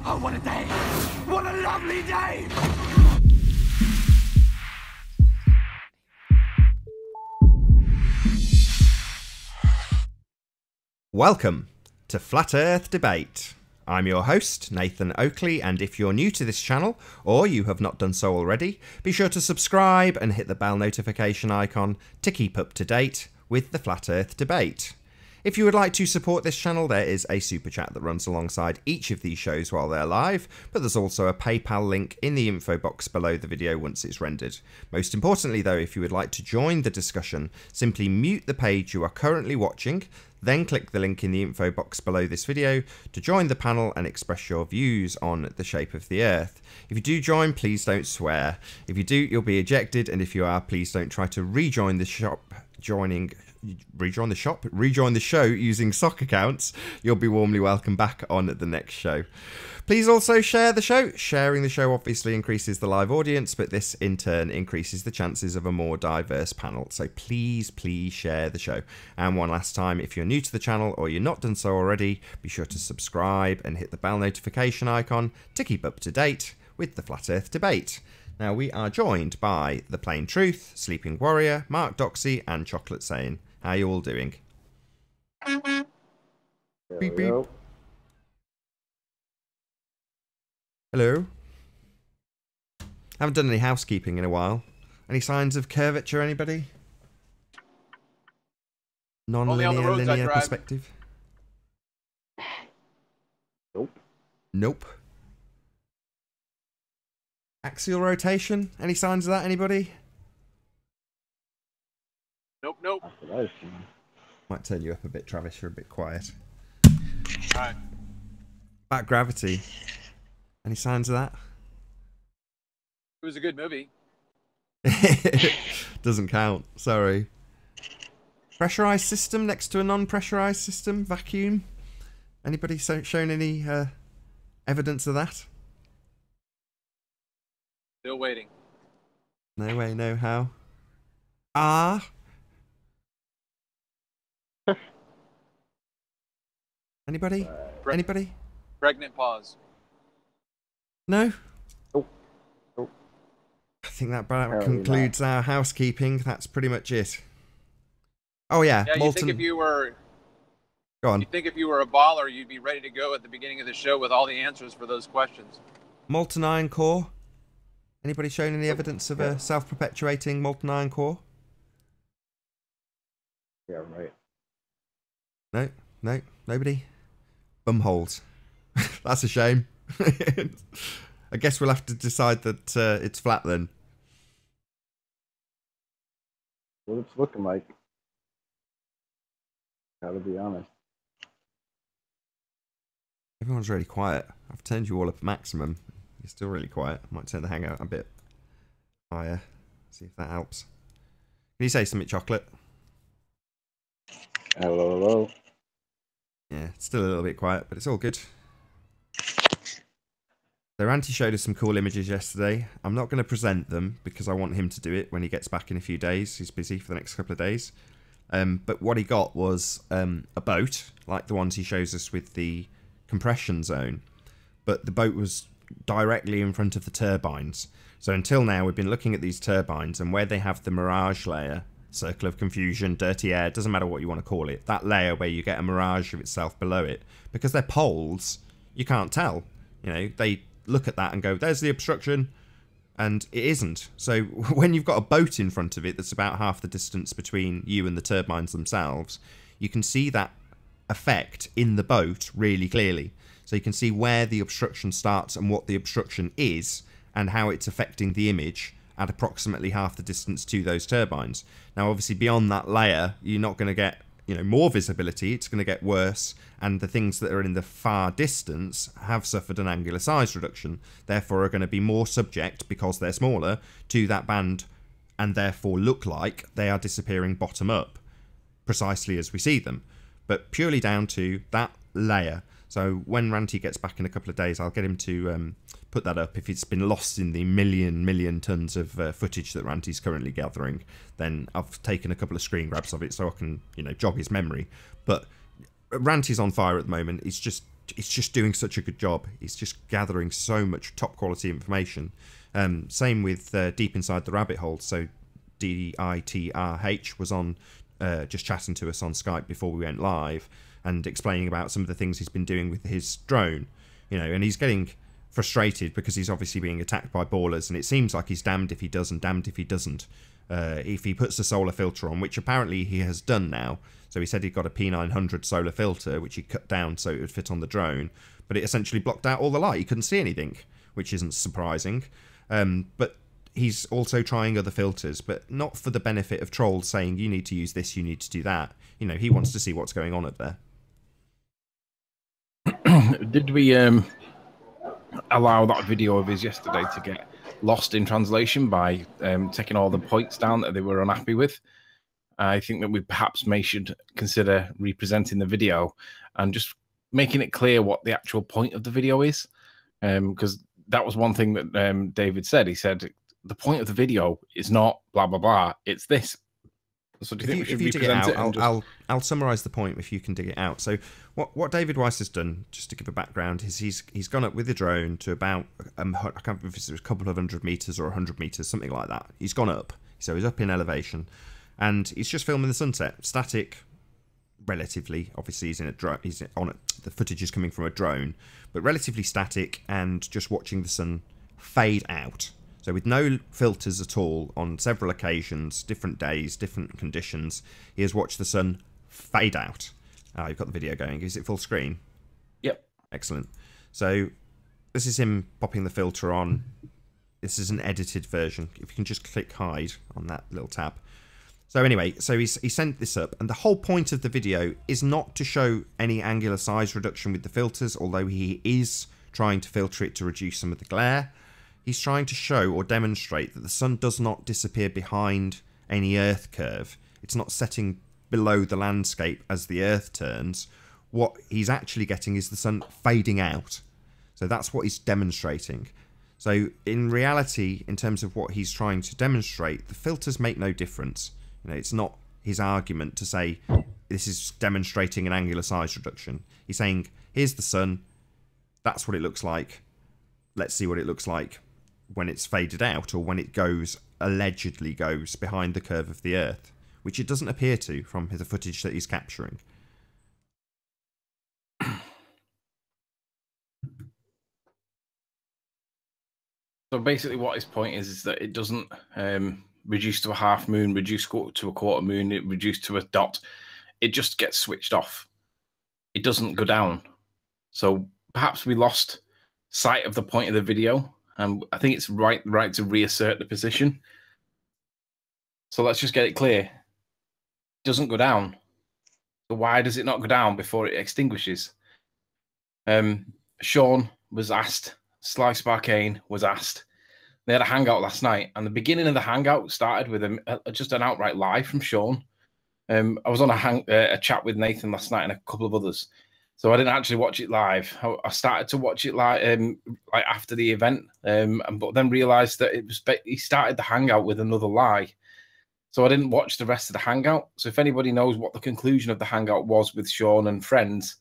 Oh, what a day! What a lovely day! Welcome to Flat Earth Debate. I'm your host, Nathan Oakley, and if you're new to this channel, or you have not done so already, be sure to subscribe and hit the bell notification icon to keep up to date with the Flat Earth Debate. If you would like to support this channel, there is a super chat that runs alongside each of these shows while they're live, but there's also a PayPal link in the info box below the video once it's rendered. Most importantly though, if you would like to join the discussion, simply mute the page you are currently watching, then click the link in the info box below this video to join the panel and express your views on the shape of the Earth. If you do join, please don't swear. If you do, you'll be ejected, and if you are, please don't try to rejoin the show using sock accounts. You'll be warmly welcome back on the next show. Please also share the show. Sharing the show obviously increases the live audience, but this in turn increases the chances of a more diverse panel. So please share the show. And one last time, if you're new to the channel or you're not done so already, be sure to subscribe and hit the bell notification icon to keep up to date with the Flat Earth Debate. Now we are joined by The Plain Truth, Sleeping Warrior, Mark Doxy and Chocolate Sane. How are you all doing? Beep, beep. Hello. Haven't done any housekeeping in a while. Any signs of curvature, anybody? Non-linear, linear perspective? Nope. Axial rotation? Any signs of that, anybody? Nope. Might turn you up a bit, Travis. You're a bit quiet. Alright. Back gravity. Any signs of that? It was a good movie. Doesn't count. Sorry. Pressurized system next to a non-pressurized system? Vacuum? Anybody shown any evidence of that? Still waiting. No way, no how. Ah. Anybody? Anybody? Pregnant pause. No? Nope. I think that about concludes our housekeeping. That's pretty much it. Oh yeah, Yeah, molten... you think if you were... Go on. You think if you were a baller, you'd be ready to go at the beginning of the show with all the answers for those questions. Molten iron core? Anybody shown any evidence of a self-perpetuating molten iron core? Yeah, right. No, nobody? Bumholes. That's a shame. I guess we'll have to decide that it's flat then. What it's looking like. Gotta be honest. Everyone's really quiet. I've turned you all up maximum. You're still really quiet. I might turn the hangout a bit higher. See if that helps. Can you say something, Chocolate? Hello. Yeah, it's still a little bit quiet, but it's all good. So Ranty showed us some cool images yesterday. I'm not going to present them because I want him to do it when he gets back in a few days. He's busy for the next couple of days. But what he got was a boat, like the ones he shows us with the compression zone. But the boat was directly in front of the turbines. So until now, we've been looking at these turbines, and where they have the mirage layer, circle of confusion, dirty air, doesn't matter what you want to call it, that layer where you get a mirage of itself below it, because they're poles, you can't tell. You know, they look at that and go, there's the obstruction, and it isn't. So when you've got a boat in front of it that's about half the distance between you and the turbines themselves, you can see that effect in the boat really clearly. So you can see where the obstruction starts and what the obstruction is and how it's affecting the image at approximately half the distance to those turbines. Now, obviously, beyond that layer, you're not going to get, you know, more visibility. It's going to get worse, and the things that are in the far distance have suffered an angular size reduction, therefore are going to be more subject, because they're smaller, to that band, and therefore look like they are disappearing bottom up, precisely as we see them, but purely down to that layer. So when Ranty gets back in a couple of days, I'll get him to put that up. If it's been lost in the million tons of footage that Ranty's currently gathering, then I've taken a couple of screen grabs of it so I can, you know, jog his memory. But Ranty's on fire at the moment. He's just it's just doing such a good job. It's just gathering so much top quality information. Same with Deep Inside the Rabbit Hole. So DITRH was on just chatting to us on Skype before we went live and explaining about some of the things he's been doing with his drone. You know, and he's getting frustrated because he's obviously being attacked by ballers, and it seems like he's damned if he does and damned if he doesn't. If he puts the solar filter on, which apparently he has done now. So he said he got a P900 solar filter, which he cut down so it would fit on the drone, but it essentially blocked out all the light. He couldn't see anything, which isn't surprising. But he's also trying other filters, but not for the benefit of trolls saying, you need to use this, you need to do that. You know, he wants to see what's going on up there. Did we allow that video of his yesterday to get lost in translation by taking all the points down that they were unhappy with? I think that we perhaps should consider representing the video and just making it clear what the actual point of the video is, because that was one thing that David said. He said the point of the video is not blah blah blah, it's this. So do you think we should represent it? I'll summarise the point if you can dig it out. So what David Weiss has done, just to give a background, is he's gone up with the drone to about I can't remember if it was a couple of 100 meters or 100 meters, something like that. He's gone up, so he's up in elevation, and he's just filming the sunset, static, relatively. Obviously, he's in a drone. He's on it. The footage is coming from a drone, but relatively static, and just watching the sun fade out. So with no filters at all, on several occasions, different days, different conditions, he has watched the sun fade out. You've got the video going. Is it full screen? Yep. Excellent. So this is him popping the filter on. This is an edited version. If you can just click hide on that little tab. So anyway, so he sent this up, and the whole point of the video is not to show any angular size reduction with the filters, although he is trying to filter it to reduce some of the glare. He's trying to show or demonstrate that the sun does not disappear behind any Earth curve. It's not setting below the landscape as the Earth turns. What he's actually getting is the sun fading out. So that's what he's demonstrating. So in reality, in terms of what he's trying to demonstrate, the filters make no difference. You know, it's not his argument to say this is demonstrating an angular size reduction. He's saying, here's the sun. That's what it looks like. Let's see what it looks like when it's faded out, or when it allegedly goes behind the curve of the Earth, which it doesn't appear to from the footage that he's capturing. So basically what his point is that it doesn't reduce to a half moon, reduce to a quarter moon, it reduced to a dot. It just gets switched off. It doesn't go down. So perhaps we lost sight of the point of the video, and I think it's right to reassert the position. So let's just get it clear. It doesn't go down. So why does it not go down before it extinguishes? Sean was asked, Sly Sparkane was asked. They had a hangout last night, and the beginning of the hangout started with just an outright lie from Sean. I was on a chat with Nathan last night and a couple of others, so I didn't actually watch it live. I started to watch it live like after the event, but then realised that he started the hangout with another lie. So I didn't watch the rest of the hangout. So if anybody knows what the conclusion of the hangout was with Sean and friends,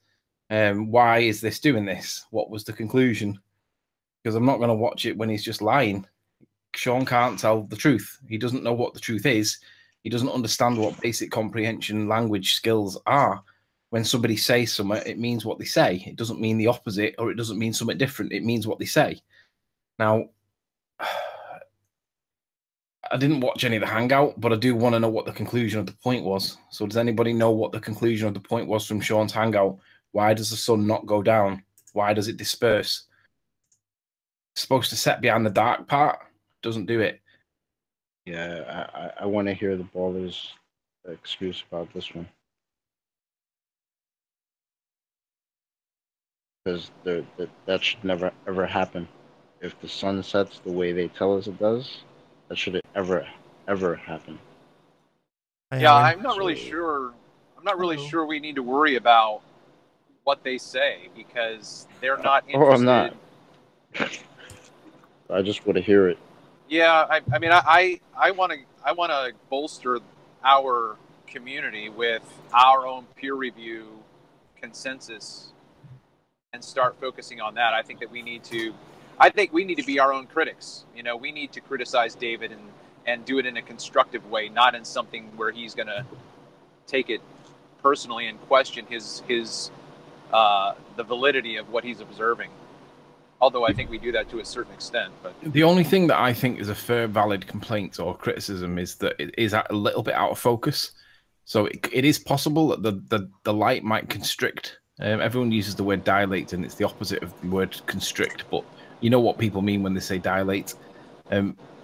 why is this doing this? What was the conclusion? Because I'm not going to watch it when he's just lying. Sean can't tell the truth. He doesn't know what the truth is. He doesn't understand what basic comprehension language skills are. When somebody says something, it means what they say. It doesn't mean the opposite, or it doesn't mean something different. It means what they say. Now, I didn't watch any of the hangout, but I do want to know what the conclusion of the point was. So does anybody know what the conclusion of the point was from Sean's hangout? Why does the sun not go down? Why does it disperse? It's supposed to set behind the dark part. Doesn't do it. Yeah, I want to hear the ballers' excuse about this one. Because that should never, ever happen. If the sun sets the way they tell us it does, that should ever, ever happen. Yeah, I'm not really sure. I'm not really sure we need to worry about what they say, because they're not interested. Oh, I'm not. I just want to hear it. Yeah, I mean, I want to bolster our community with our own peer review consensus and start focusing on that. I think that we need to be our own critics. You know, we need to criticize David and do it in a constructive way, not in something where he's going to take it personally and question the validity of what he's observing. Although I think we do that to a certain extent. But the only thing that I think is a fair, valid complaint or criticism is that it is a little bit out of focus. So it is possible that the light might constrict. Everyone uses the word dilate, and it's the opposite of the word constrict. But you know what people mean when they say dilate.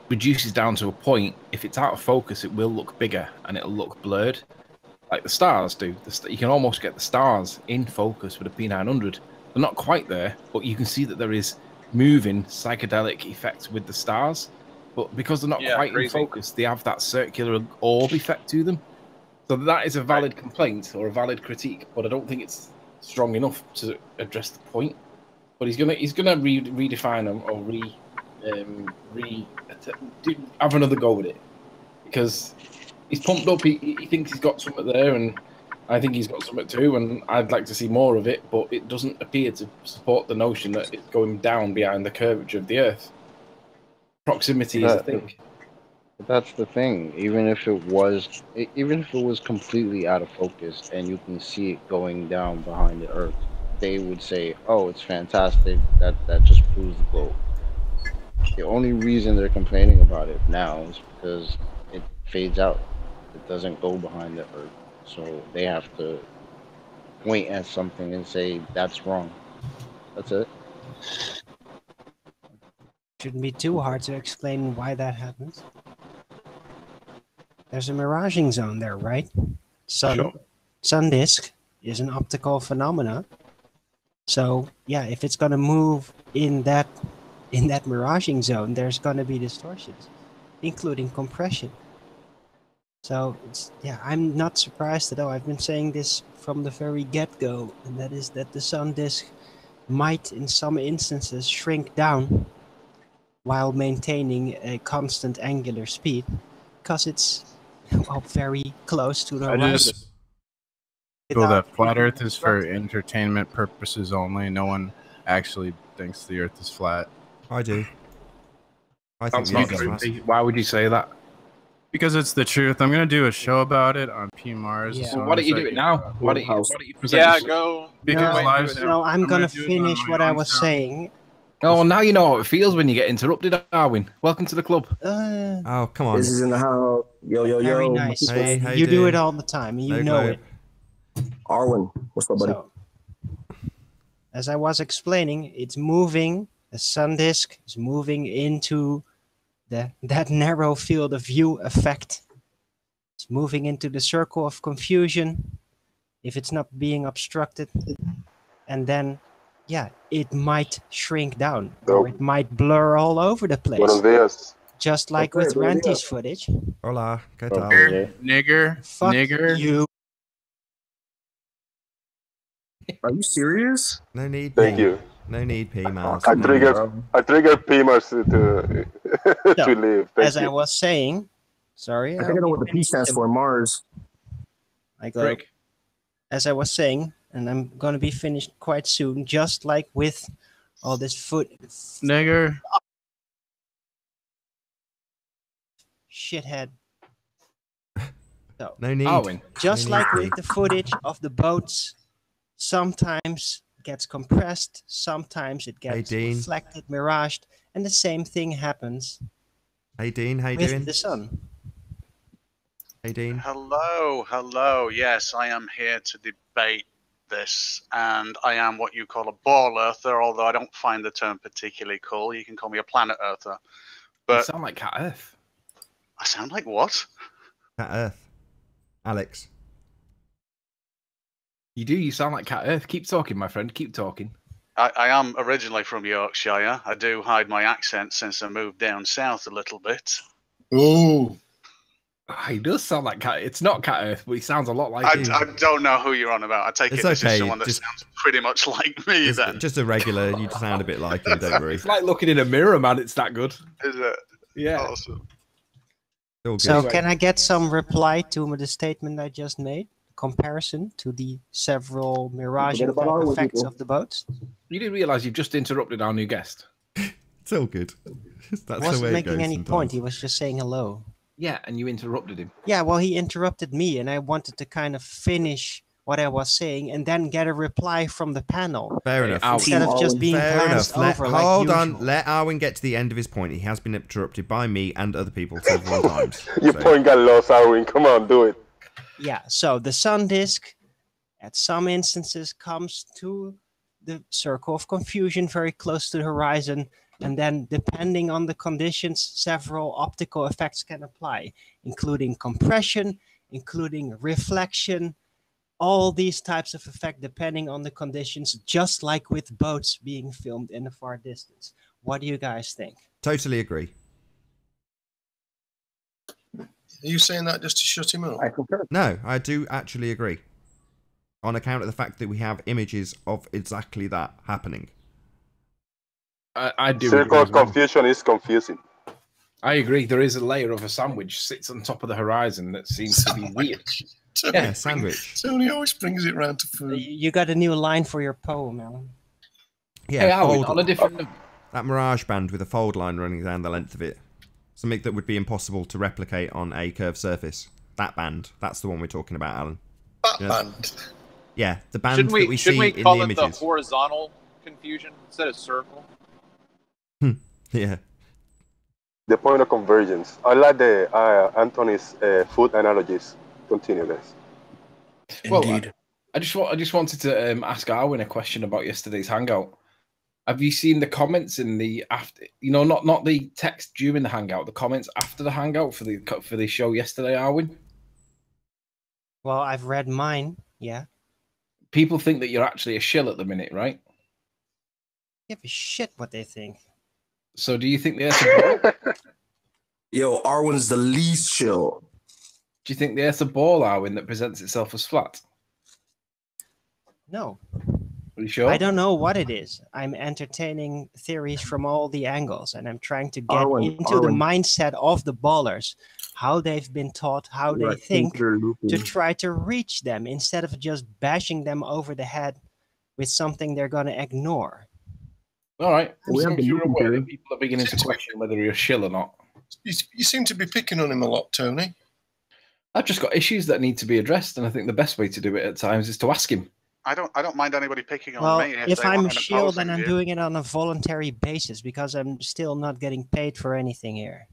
Reduces down to a point. If it's out of focus, it will look bigger and it'll look blurred, like the stars do. You can almost get the stars in focus with a P900. They're not quite there, but you can see that there is moving psychedelic effects with the stars. But because they're not quite in focus, they have that circular orb effect to them. So that is a valid complaint or a valid critique, but I don't think it's strong enough to address the point. But he's gonna redefine them or have another go with it, because he's pumped up. He thinks he's got something there, and I think he's got something too, and I'd like to see more of it, but it doesn't appear to support the notion that it's going down behind the curvature of the Earth. Proximity is a thing. That's the thing. Even if it was completely out of focus and you can see it going down behind the Earth, they would say, "Oh, it's fantastic. That just proves the globe." The only reason they're complaining about it now is because it fades out. It doesn't go behind the Earth. So they have to point at something and say, that's wrong. That's it. Shouldn't be too hard to explain why that happens. There's a miraging zone there, right? Sun disk is an optical phenomena. So yeah, if it's gonna move in that miraging zone, there's gonna be distortions, including compression. So I'm not surprised at all. I've been saying this from the very get-go, and that is that the sun disk might, in some instances, shrink down while maintaining a constant angular speed, because it's very close to the horizon. I just feel that flat Earth is for entertainment purposes only. No one actually thinks the Earth is flat. I do. I think that's not true. Why would you say that? Because it's the truth. I'm going to do a show about it on PMars. Yeah. Well, why don't you do it now? Why don't you present Yeah, go. Because I'm going to finish what I was saying. Oh, well, now you know how it feels when you get interrupted, Arwin. Welcome to the club. Oh, come on. This is in the house. Yo. Very nice. Hey, you do it all the time, and you know it. Arwin, what's up, buddy? So, as I was explaining, it's moving. The sun disk is moving into that narrow field of view effect. It's moving into the circle of confusion if it's not being obstructed. And then, yeah, it might shrink down, or it might blur all over the place. Just like with Ranty's footage. Hola, ¿qué tal? Nigger. Fuck Nigger. you. Are you serious? No need. Thank you. No need, P-Mars. I triggered P-Mars to leave. As I was saying, sorry. I think I know what the P stands for, Mars. As I was saying, and I'm going to be finished quite soon, just like with all this Nigger. Shithead. So, no need. Just like with the footage of the boats, sometimes it gets compressed, sometimes it gets reflected, miraged, and the same thing happens. Hey Dean, how you with doing? The sun. Hey Dean. Hello. Yes, I am here to debate this, and I am what you call a ball earther, although I don't find the term particularly cool. You can call me a planet earther. But you sound like Cat Earth. I sound like what? Cat Earth. Alex. You do. You sound like Cat Earth. Keep talking, my friend. Keep talking. I am originally from Yorkshire. I do hide my accent since I moved down south a little bit. Oh. He does sound like Cat. It's not Cat Earth, but he sounds a lot like you. I don't know who you're on about. I take it's this okay. is someone that sounds pretty much like me. Then just a regular. You sound a bit like him. Don't worry. It's like looking in a mirror, man. It's that good. Is it? Yeah. Awesome. So can I get some reply to the statement I just made? comparison to the several Forget miraging about type Arwen, effects people. of the boats? You didn't realise you've just interrupted our new guest. It's all good. That's the Wasn't way it making goes any sometimes. point. He was just saying hello. Yeah, and you interrupted him. Yeah, well, he interrupted me, and I wanted to kind of finish what I was saying and then get a reply from the panel. Fair enough. Instead of just being Fair glanced enough. over like Hold usual. on. Let Arwen get to the end of his point. He has been interrupted by me and other people several times. Your point got lost, Arwen. Come on, do it. Yeah, so the sun disk, at some instances, comes to the circle of confusion very close to the horizon, and then depending on the conditions, several optical effects can apply, including compression, including reflection, all these types of effect depending on the conditions, just like with boats being filmed in a far distance. What do you guys think? Totally agree. Are you saying that just to shut him up? I concur. No, I do actually agree. On account of the fact that we have images of exactly that happening. I do. Circle of confusion is confusing. I agree. There is a layer of a sandwich sits on top of the horizon that seems to be weird. Yeah, sandwich. Tony always brings it round to food. You got a new line for your poem, Alan. Yeah, Hey, Arwen, fold, on a different note. that mirage band with a fold line running down the length of it. Something that would be impossible to replicate on a curved surface. That band. That's the one we're talking about, Alan. That Yeah. band. Yeah, the band Shouldn't that we we see in call the it the images. horizontal confusion instead of circle? Yeah. The point of convergence. I like the Anthony's food analogies. Continue, guys. Well, Indeed. I just wanted to ask Arwen a question about yesterday's hangout. Have you seen the comments in the after? You know, not the text during the hangout, the comments after the hangout for the show yesterday, Arwen. Well, I've read mine, yeah. People think that you're actually a shill at the minute, right? Give a shit what they think. So, do you think the Earth's a ball? Yo, Arwen's the least chill. Do you think the Earth's a ball, Arwen, that presents itself as flat? No. Are you sure? I don't know what it is. I'm entertaining theories from all the angles, and I'm trying to get Arwen, into the Arwen. mindset of the ballers, how they've been taught, how You're they a think, thinker, Lupin. to try to reach them instead of just bashing them over the head with something they're going to ignore. All right. We have So the you're Lupin aware theory. that people are beginning to question whether you're a shill or not. You seem to be picking on him a lot, Tony. I've just got issues that need to be addressed, and I think the best way to do it at times is to ask him. I don't mind anybody picking on Well, me if they I'm want a an shield, then opposing I'm view. doing it on a voluntary basis because I'm still not getting paid for anything here.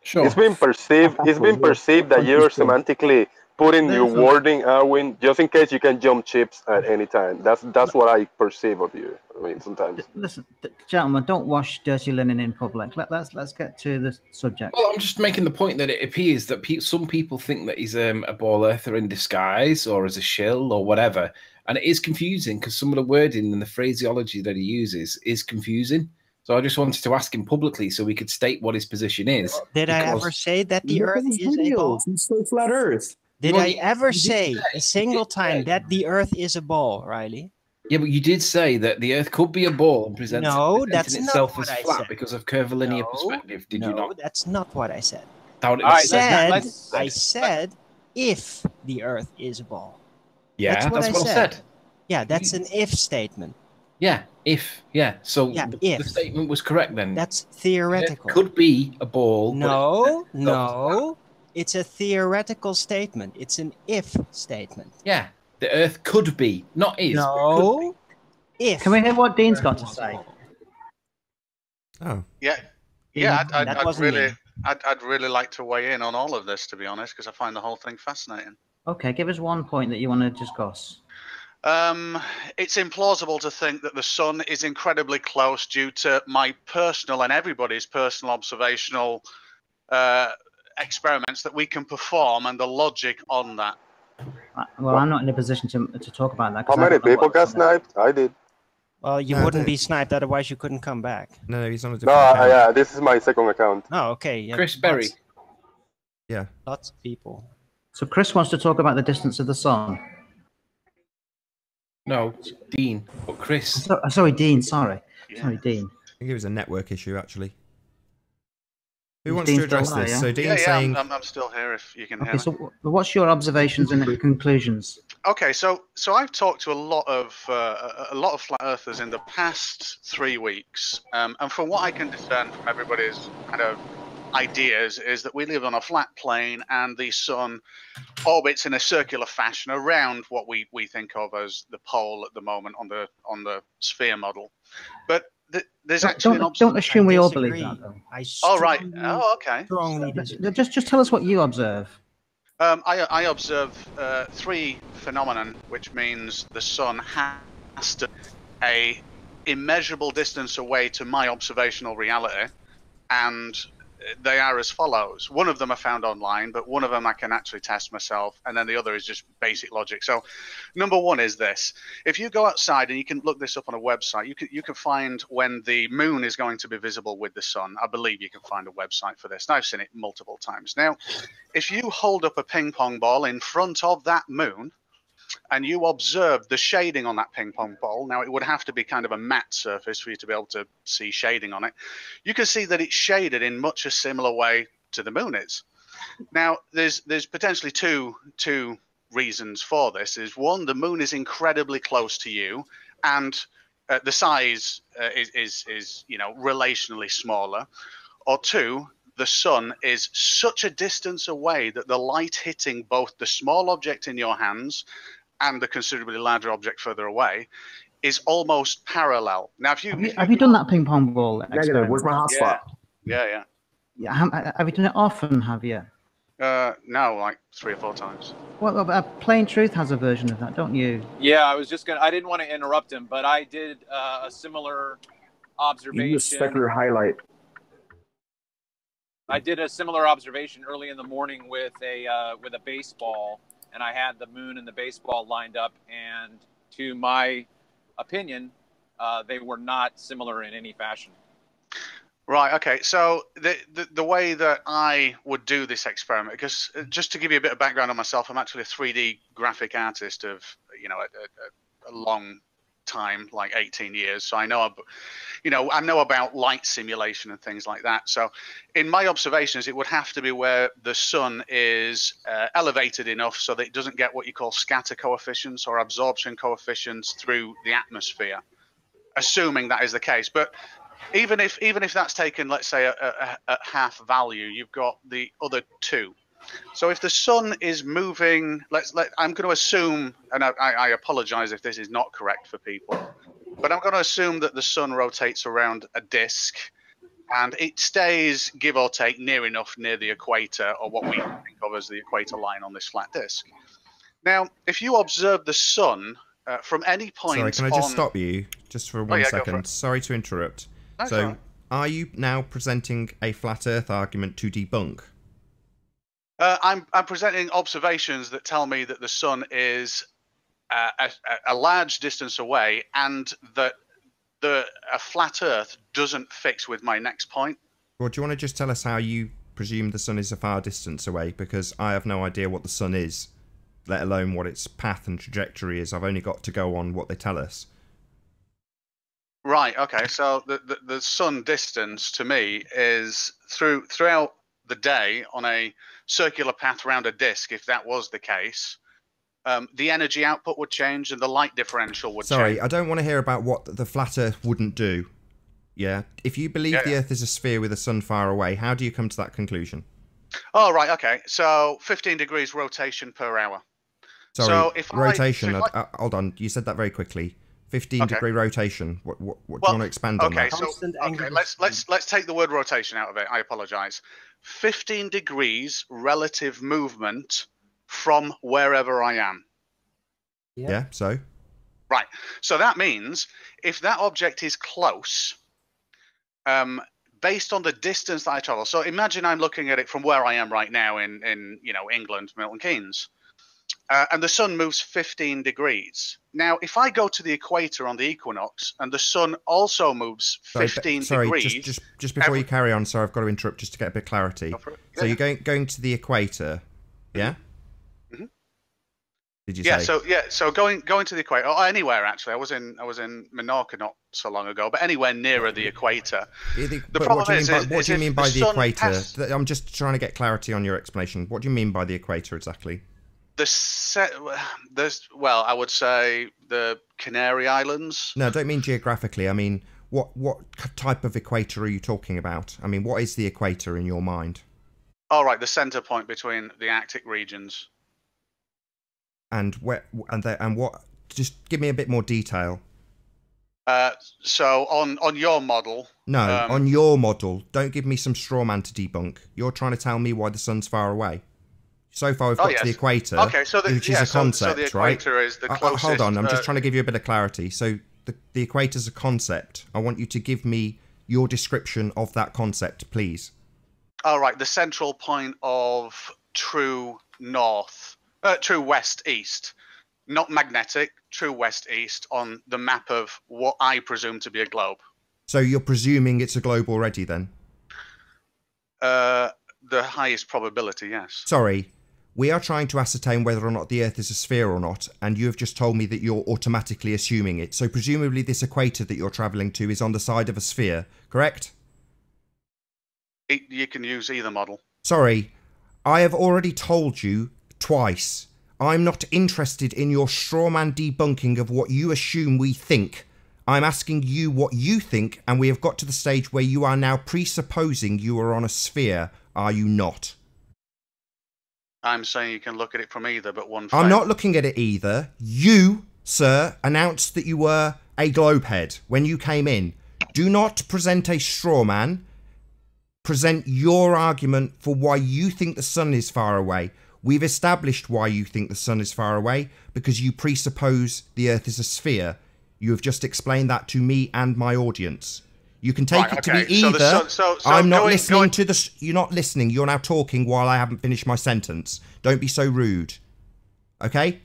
Sure. It's been perceived. It's been perceived that you're semantically putting your wording, Arwen, just in case you can jump chips at any time. That's what I perceive of you. I mean, sometimes. Listen, gentlemen, don't wash dirty linen in public. Let's get to the subject. Well, I'm just making the point that it appears that some people think that he's a ball earther in disguise or as a shill or whatever. And it is confusing because some of the wording and the phraseology that he uses is confusing. So I just wanted to ask him publicly so we could state what his position is. Did I ever say that the Earth is a ball? You say flat Earth. Did Well, I you ever did say say- a single you did time say- that the Earth is a ball, Riley? Yeah, but you did say that the Earth could be a ball and presenting that's not itself what as I flat said. because of curvilinear No, perspective. Did no, you not? that's not what I said. That I was said, I said, if the Earth is a ball. Yeah, That's what I said. Yeah, that's an if statement. Yeah, if. Yeah, so Yeah, the if. statement was correct then. That's It theoretical. could be a ball. but No, it's itself as flat. no. It's a theoretical statement. It's an if statement. Yeah, the Earth could be, not is. but could No, if. Can we hear what Dean's got to say? Oh. Yeah, That I'd wasn't really, me. I'd really like to weigh in on all of this, to be honest, because I find the whole thing fascinating. Okay, give us one point that you want to discuss. It's implausible to think that the sun is incredibly close due to my personal and everybody's personal observational experiments that we can perform and the logic on that. Well, I'm not in a position to talk about that. 'cause How I many don't know people what's got on it. sniped? I did. Well, you No, wouldn't the- be sniped, otherwise you couldn't come back. No, he's on a No, different account. yeah, this is my second account. Oh, okay. Yeah, Chris Berry. Yeah. Lots of people. So Chris wants to talk about the distance of the sun. No, Dean, but Chris. Sorry, Dean. Sorry, Dean. I think it was a network issue, actually. Who Is wants Dean to address still there, this? yeah? So Dean's Yeah, saying... I'm still here if you can hear Okay, me. so what's your observations and conclusions? Okay, so I've talked to a lot of flat earthers in the past 3 weeks, and from what I can discern from everybody's kind of ideas is that we live on a flat plane and the sun orbits in a circular fashion around what we think of as the pole at the moment on the sphere model. But there's actually don't assume we all believe that, though. Oh right. Oh okay. Strongly disagree. Just tell us what you observe. I observe 3 phenomenon, which means the sun has to a immeasurable distance away to my observational reality, and they are as follows. One of them I found online, but one of them I can actually test myself, and then the other is just basic logic. So number one is this. If you go outside, and you can look this up on a website, you can find when the moon is going to be visible with the sun. I believe you can find a website for this, and I've seen it multiple times. Now, if you hold up a ping pong ball in front of that moon, and you observe the shading on that ping pong ball, now it would have to be kind of a matte surface for you to be able to see shading on it. You can see that it's shaded in much a similar way to the moon is. Now, there's potentially two reasons for this. Is one, the moon is incredibly close to you, and the size is relationally smaller. Or two, the sun is such a distance away that the light hitting both the small object in your hands and the considerably larger object further away is almost parallel. Now, if have you done that ping pong ball experiment? Where's my hotspot? Yeah. Have you done it often? Have you? No, like 3 or 4 times. Well, Plain Truth has a version of that, don't you? Yeah, I didn't want to interrupt him, but I did a similar observation. You specular highlight. I did a similar observation early in the morning with a baseball, and I had the moon and the baseball lined up, and to my opinion, they were not similar in any fashion. Right. Okay. So the way that I would do this experiment, because just to give you a bit of background on myself, I'm actually a 3D graphic artist of a long time, like 18 years. So I know about light simulation and things like that. So in my observations, it would have to be where the sun is elevated enough so that it doesn't get what you call scatter coefficients or absorption coefficients through the atmosphere, assuming that is the case. But even if that's taken, let's say, at half value, you've got the other 2. So if the sun is moving, I'm going to assume, and I apologize if this is not correct for people, but I'm going to assume that the sun rotates around a disk, and it stays, give or take, near the equator, or what we think of as the equator line on this flat disk. Now, if you observe the sun from any point... Sorry, can I just stop you just for 1 second? Sorry to interrupt. That's so, all right. Are you now presenting a flat Earth argument to debunk? I'm presenting observations that tell me that the sun is a large distance away, and that a flat Earth doesn't fix with my next point. Well, do you want to just tell us how you presume the sun is a far distance away? Because I have no idea what the sun is, let alone what its path and trajectory is. I've only got to go on what they tell us. Right. Okay. So the sun distance to me is throughout the day on a circular path around a disk. If that was the case, the energy output would change and the light differential would change. Sorry, I don't want to hear about what the flat Earth wouldn't do. Yeah. If you believe the Earth is a sphere with the sun far away, how do you come to that conclusion? Oh, right. Okay. So 15 degrees rotation per hour. Sorry, so if rotation. Hold on. You said that very quickly. 15-degree rotation. What do you want to expand on that? Okay, let's take the word rotation out of it. I apologize. 15 degrees relative movement from wherever I am. Yeah, so? Right. So that means if that object is close, based on the distance that I travel. So imagine I'm looking at it from where I am right now in England, Milton Keynes. And the sun moves 15 degrees. Now, if I go to the equator on the equinox and the sun also moves 15 degrees... Just before you carry on, sorry, I've got to interrupt just to get a bit of clarity. So you're going to the equator, yeah? Mm-hmm. Did you say? So going to the equator, or anywhere actually. I was in Menorca not so long ago, but anywhere nearer the equator. The problem is, what do you mean by the equator? I'm just trying to get clarity on your explanation. What do you mean by the equator exactly? Well, I would say the Canary Islands. No, I don't mean geographically. I mean, what type of equator are you talking about? I mean, what is the equator in your mind? All right, the center point between the Arctic regions. And what? Just give me a bit more detail. So on your model. No, on your model. Don't give me some straw man to debunk. You're trying to tell me why the sun's far away. So far, we've got to the equator, okay, so which is a concept, so the equator right? is the closest. Hold on, I'm just trying to give you a bit of clarity. So the equator's a concept. I want you to give me your description of that concept, please. All right, the central point of true west-east, not magnetic, true west-east on the map of what I presume to be a globe. So you're presuming it's a globe already, then? The highest probability, yes. Sorry, we are trying to ascertain whether or not the Earth is a sphere or not, and you have just told me that you're automatically assuming it. So presumably this equator that you're travelling to is on the side of a sphere, correct? You can use either model. Sorry, I have already told you twice. I'm not interested in your strawman debunking of what you assume we think. I'm asking you what you think, and we have got to the stage where you are now presupposing you are on a sphere, are you not? I'm saying you can look at it from either, but one. I'm not looking at it either. You, sir, announced that you were a globehead when you came in. Do not present a straw man. Present your argument for why you think the sun is far away. We've established why you think the sun is far away, because you presuppose the Earth is a sphere. You have just explained that to me and my audience. You can take it to be either. I'm not listening to the... You're not listening. You're now talking while I haven't finished my sentence. Don't be so rude. Okay?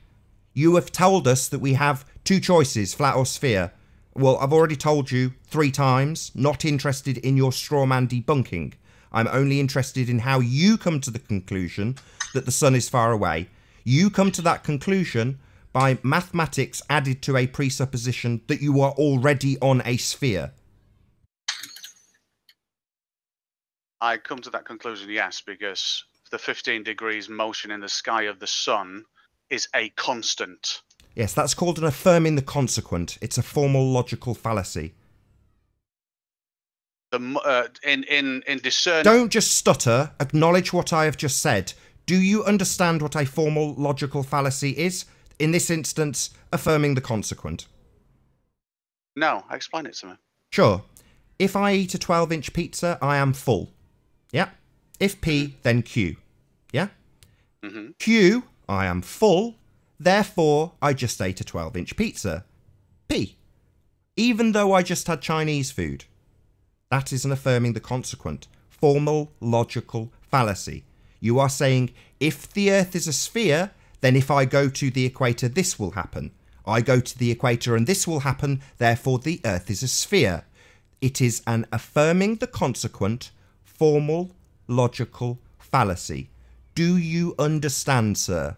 You have told us that we have two choices, flat or sphere. Well, I've already told you 3 times, not interested in your straw man debunking. I'm only interested in how you come to the conclusion that the sun is far away. You come to that conclusion by mathematics added to a presupposition that you are already on a sphere. I come to that conclusion, yes, because the 15 degrees motion in the sky of the sun is a constant. Yes, that's called an affirming the consequent. It's a formal logical fallacy. In discerning... Don't just stutter. Acknowledge what I have just said. Do you understand what a formal logical fallacy is? In this instance, affirming the consequent. No, explain it to me. Sure. If I eat a 12-inch pizza, I am full. Yeah? If P, then Q. Yeah? Mm-hmm. Q, I am full. Therefore, I just ate a 12-inch pizza. P. Even though I just had Chinese food. That is an affirming the consequent. Formal logical fallacy. You are saying, if the Earth is a sphere, then if I go to the equator, this will happen. I go to the equator and this will happen, therefore the Earth is a sphere. It is an affirming the consequent, formal logical fallacy. Do you understand, sir?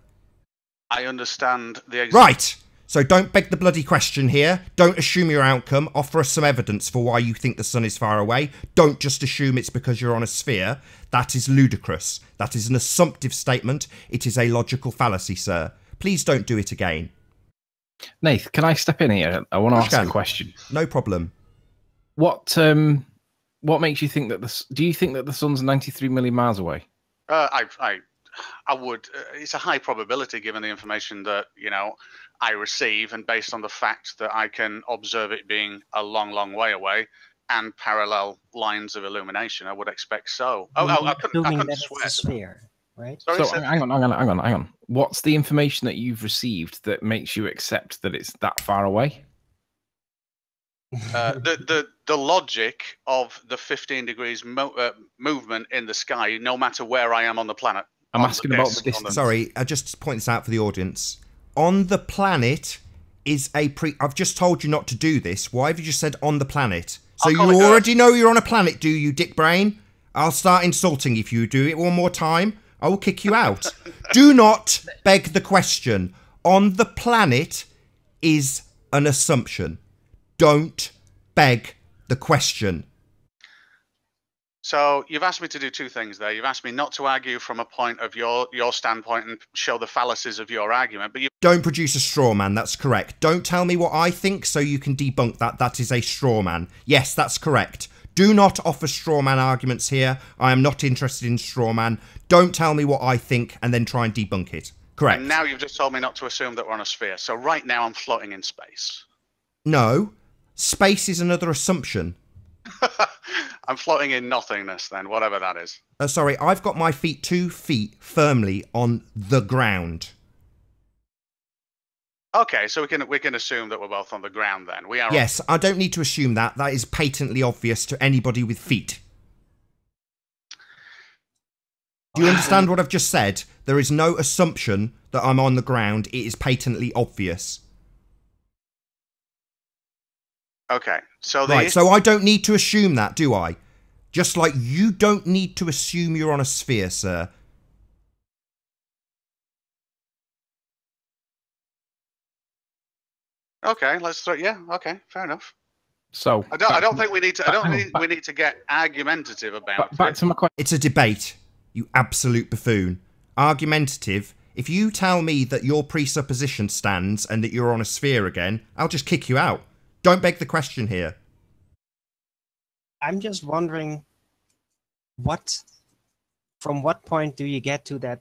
I understand the... Right! So don't beg the bloody question here. Don't assume your outcome. Offer us some evidence for why you think the sun is far away. Don't just assume it's because you're on a sphere. That is ludicrous. That is an assumptive statement. It is a logical fallacy, sir. Please don't do it again. Nath, can I step in here? I want to ask a question. No problem. What makes you think that do you think that the sun's 93 million miles away? I would. It's a high probability given the information that I receive, and based on the fact that I can observe it being a long, long way away and parallel lines of illumination. I would expect so. I couldn't swear. Sphere, right? Sorry, so hang on. What's the information that you've received that makes you accept that it's that far away? The logic of the 15 degrees movement in the sky, no matter where I am on the planet. I'm asking about the distance. Sorry, I just point this out for the audience. On the planet is I've just told you not to do this. Why have you just said on the planet? So you already know you're on a planet, do you, dick brain? I'll start insulting if you do it one more time. I will kick you out. Do not beg the question. on the planet is an assumption. Don't beg the question. So you've asked me to do two things there. You've asked me not to argue from a point of your standpoint and show the fallacies of your argument, but you don't produce a straw man. That's correct. Don't tell me what I think so you can debunk that. That is a straw man. Yes, that's correct. Do not offer straw man arguments here. I am not interested in straw man. Don't tell me what I think and then try and debunk it. Correct. And now you've just told me not to assume that we're on a sphere. So right now I'm floating in space. No. Space is another assumption. I'm floating in nothingness then, whatever that is. Sorry, I've got my feet 2 feet firmly on the ground. Okay, so we can assume that we're both on the ground then. We are. Yes, I don't need to assume that. That is patently obvious to anybody with feet. Do you understand what I've just said? There is no assumption that I'm on the ground. It is patently obvious. Okay, so right, so I don't need to assume that, do I? Just like you don't need to assume you're on a sphere, sir. Okay, yeah, okay, fair enough. So I don't think we need to get argumentative about it. Back to my question. It's a debate, you absolute buffoon. Argumentative. If you tell me that your presupposition stands and that you're on a sphere again, I'll just kick you out. Don't beg the question here. I'm just wondering, from what point do you get to that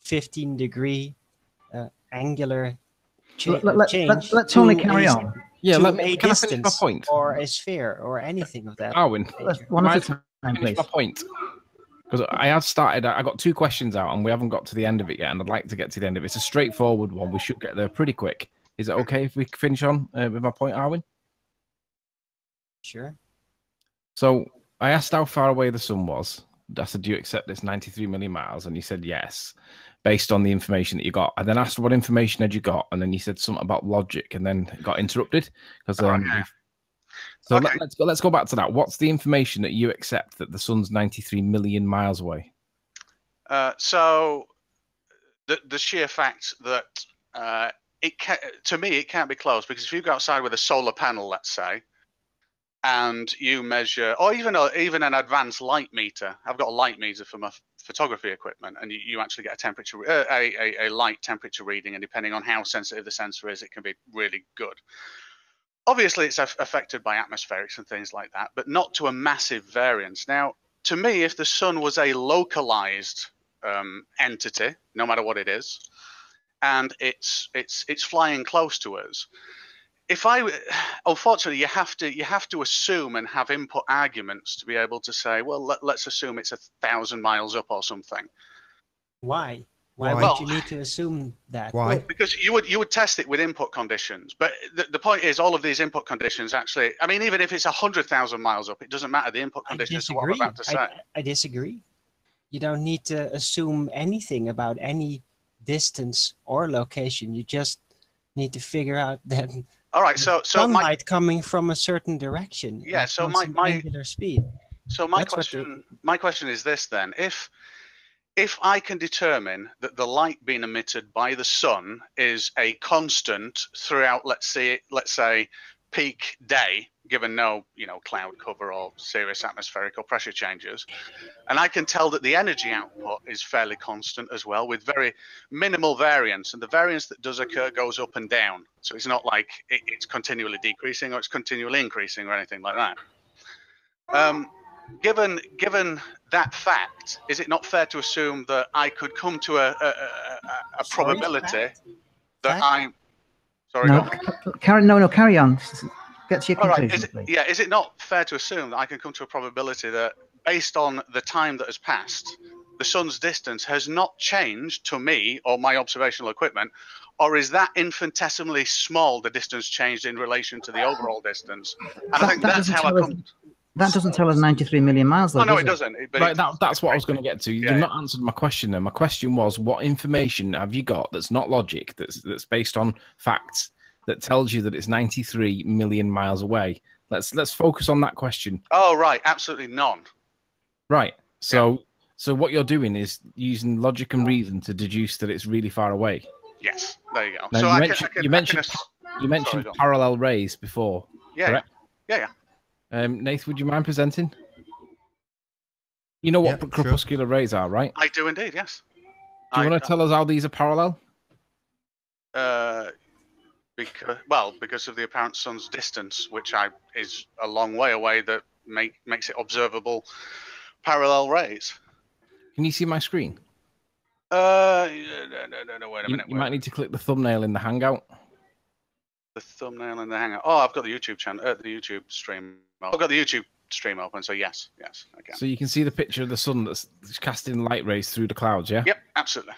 15-degree angular change? Let's only carry on. Yeah, can I finish my point? Or a sphere, or anything of that. Arwin, one at a time, please. My point. Because I have started, I got 2 questions out and we haven't got to the end of it yet, and I'd like to get to the end of it. It's a straightforward one. We should get there pretty quick. Is it okay if we finish on with my point, Arwin? Sure. So I asked how far away the sun was. I said, do you accept this 93 million miles? And you said yes, based on the information that you got. I then asked what information had you got, and then you said something about logic, and then got interrupted. Because so okay. let's go back to that. What's the information that you accept that the sun's 93 million miles away? So the sheer fact that to me it can't be close, because if you go outside with a solar panel, let's say, and you measure, or even an advanced light meter. I've got a light meter for my photography equipment, and you actually get a temperature, a light temperature reading, and depending on how sensitive the sensor is, it can be really good. Obviously, it's affected by atmospherics and things like that, but not to a massive variance. Now, to me, if the sun was a localized entity, no matter what it is, and it's flying close to us, unfortunately, you have to assume and have input arguments to be able to say, well, let's assume it's 1,000 miles up or something. Why? Why would you need to assume that? Why? Well, because you would test it with input conditions. But the point is, all of these input conditions actually, I mean, even if it's 100,000 miles up, it doesn't matter. The input conditions are what I'm about to say. I disagree. You don't need to assume anything about any distance or location. You just need to figure out that. All right, so sunlight coming from a certain direction. Yeah, so my angular speed. So my question is this then: if I can determine that the light being emitted by the sun is a constant throughout, let's say peak day, given no cloud cover or serious atmospheric or pressure changes, and I can tell that the energy output is fairly constant as well, with very minimal variance, and the variance that does occur goes up and down, so it's not like it's continually decreasing or it's continually increasing or anything like that. Given that fact, is it not fair to assume that I could come to a probability that I'm sorry? No, carry on. Get to your conclusion, please. Is it not fair to assume that I can come to a probability that, based on the time that has passed, the sun's distance has not changed to me or my observational equipment, or is that infinitesimally small, the distance changed in relation to the overall distance? And I think that's how I come. That doesn't tell us 93 million miles, though. Oh, no, it doesn't. Right, that's what I was going to get to. You've not answered my question then. My question was, what information have you got that's not logic, that's based on facts, that tells you that it's 93 million miles away? Let's focus on that question. Oh, right. Absolutely none. Right. So what you're doing is using logic and reason to deduce that it's really far away. Yes, there you go. Now, So you mentioned Sorry, go on. parallel rays before. Yeah, correct? yeah. Nath, would you mind presenting? You know what crepuscular rays are, right? I do indeed. Yes. Do you want to tell us how these are parallel? Because of the apparent sun's distance, which is a long way away, that makes it observable parallel rays. Can you see my screen? No, wait a minute. You might need to click the thumbnail in the Hangout. The thumbnail in the Hangout. Oh, I've got the YouTube channel, the YouTube stream. I've got the YouTube stream open, so yes, I can. So you can see the picture of the sun that's casting light rays through the clouds, yeah? Yep, absolutely.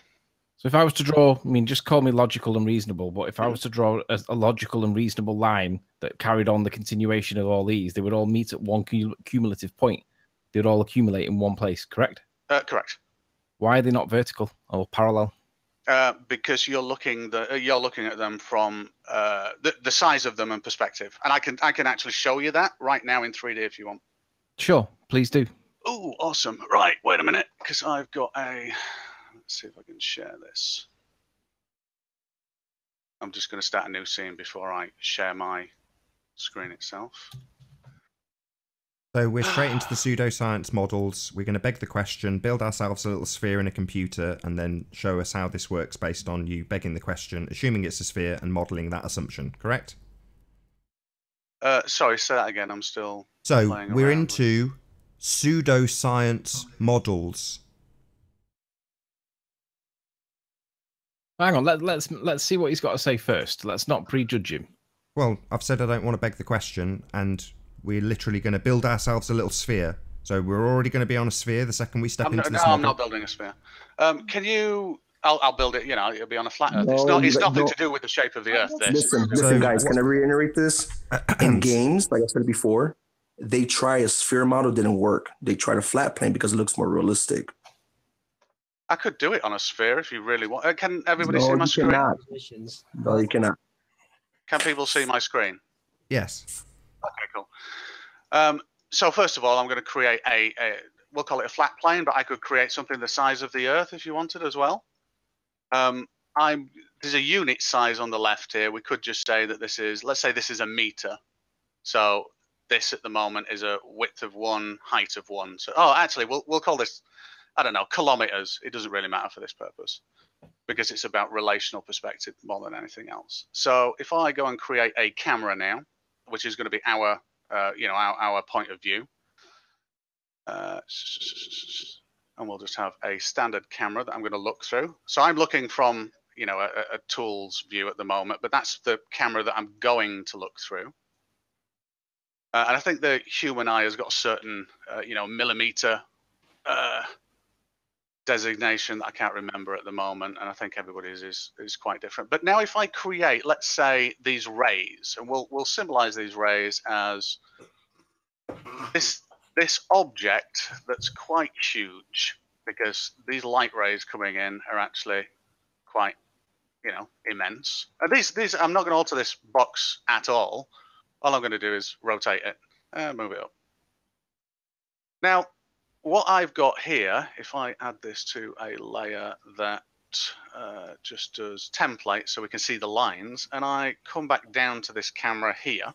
So if I was to draw, I mean, just call me logical and reasonable, but if I was to draw a logical and reasonable line that carried on the continuation of all these, they would all meet at one cumulative point. They would all accumulate in one place, correct? Correct. Why are they not vertical or parallel? Because you're looking at them from the size of them and perspective, and I can actually show you that right now in 3D if you want. Sure, please do. Oh, awesome! Right, wait a minute, because I've got a. Let's see if I can share this. I'm just going to start a new scene before I share my screen itself. So we're straight into the pseudoscience models. We're going to beg the question, build ourselves a little sphere in a computer, and then show us how this works based on you begging the question, assuming it's a sphere, and modelling that assumption, correct? Sorry, say that again. I'm still. So we're into pseudoscience models. Hang on, let's see what he's got to say first. Let's not prejudge him. Well, I've said I don't want to beg the question, and we're literally going to build ourselves a little sphere. So we're already going to be on a sphere the second we step into this model. I'm not building a sphere. Can you? I'll build it. You know, it'll be on a flat Earth. No, it's nothing to do with the shape of the Earth. Listen, guys. Can I reiterate this? In games, like I said before, they try a sphere model, didn't work. They tried a flat plane because it looks more realistic. I could do it on a sphere if you really want. Can everybody see No, my you screen? cannot. No, you cannot. Can people see my screen? Yes. Okay, cool. So first of all, I'm going to create we'll call it a flat plane, but I could create something the size of the Earth if you wanted as well. There's a unit size on the left here. We could just say that let's say this is a meter. So this at the moment is a width of 1, height of 1. So, actually, we'll call this, I don't know, kilometers. It doesn't really matter for this purpose because it's about relational perspective more than anything else. So if I go and create a camera now, which is going to be our point of view, and we'll just have a standard camera that I'm going to look through. So I'm looking from, a tool's view at the moment, but that's the camera that I'm going to look through. And I think the human eye has got a certain, millimeter designation that I can't remember at the moment, and I think everybody's is quite different. But now, if I create, let's say, these rays, and we'll symbolize these rays as this object that's quite huge, because these light rays coming in are actually quite, immense. And these I'm not going to alter this box at all. All I'm going to do is rotate it and move it up. Now, what I've got here, if I add this to a layer that just does template so we can see the lines, and I come back down to this camera here,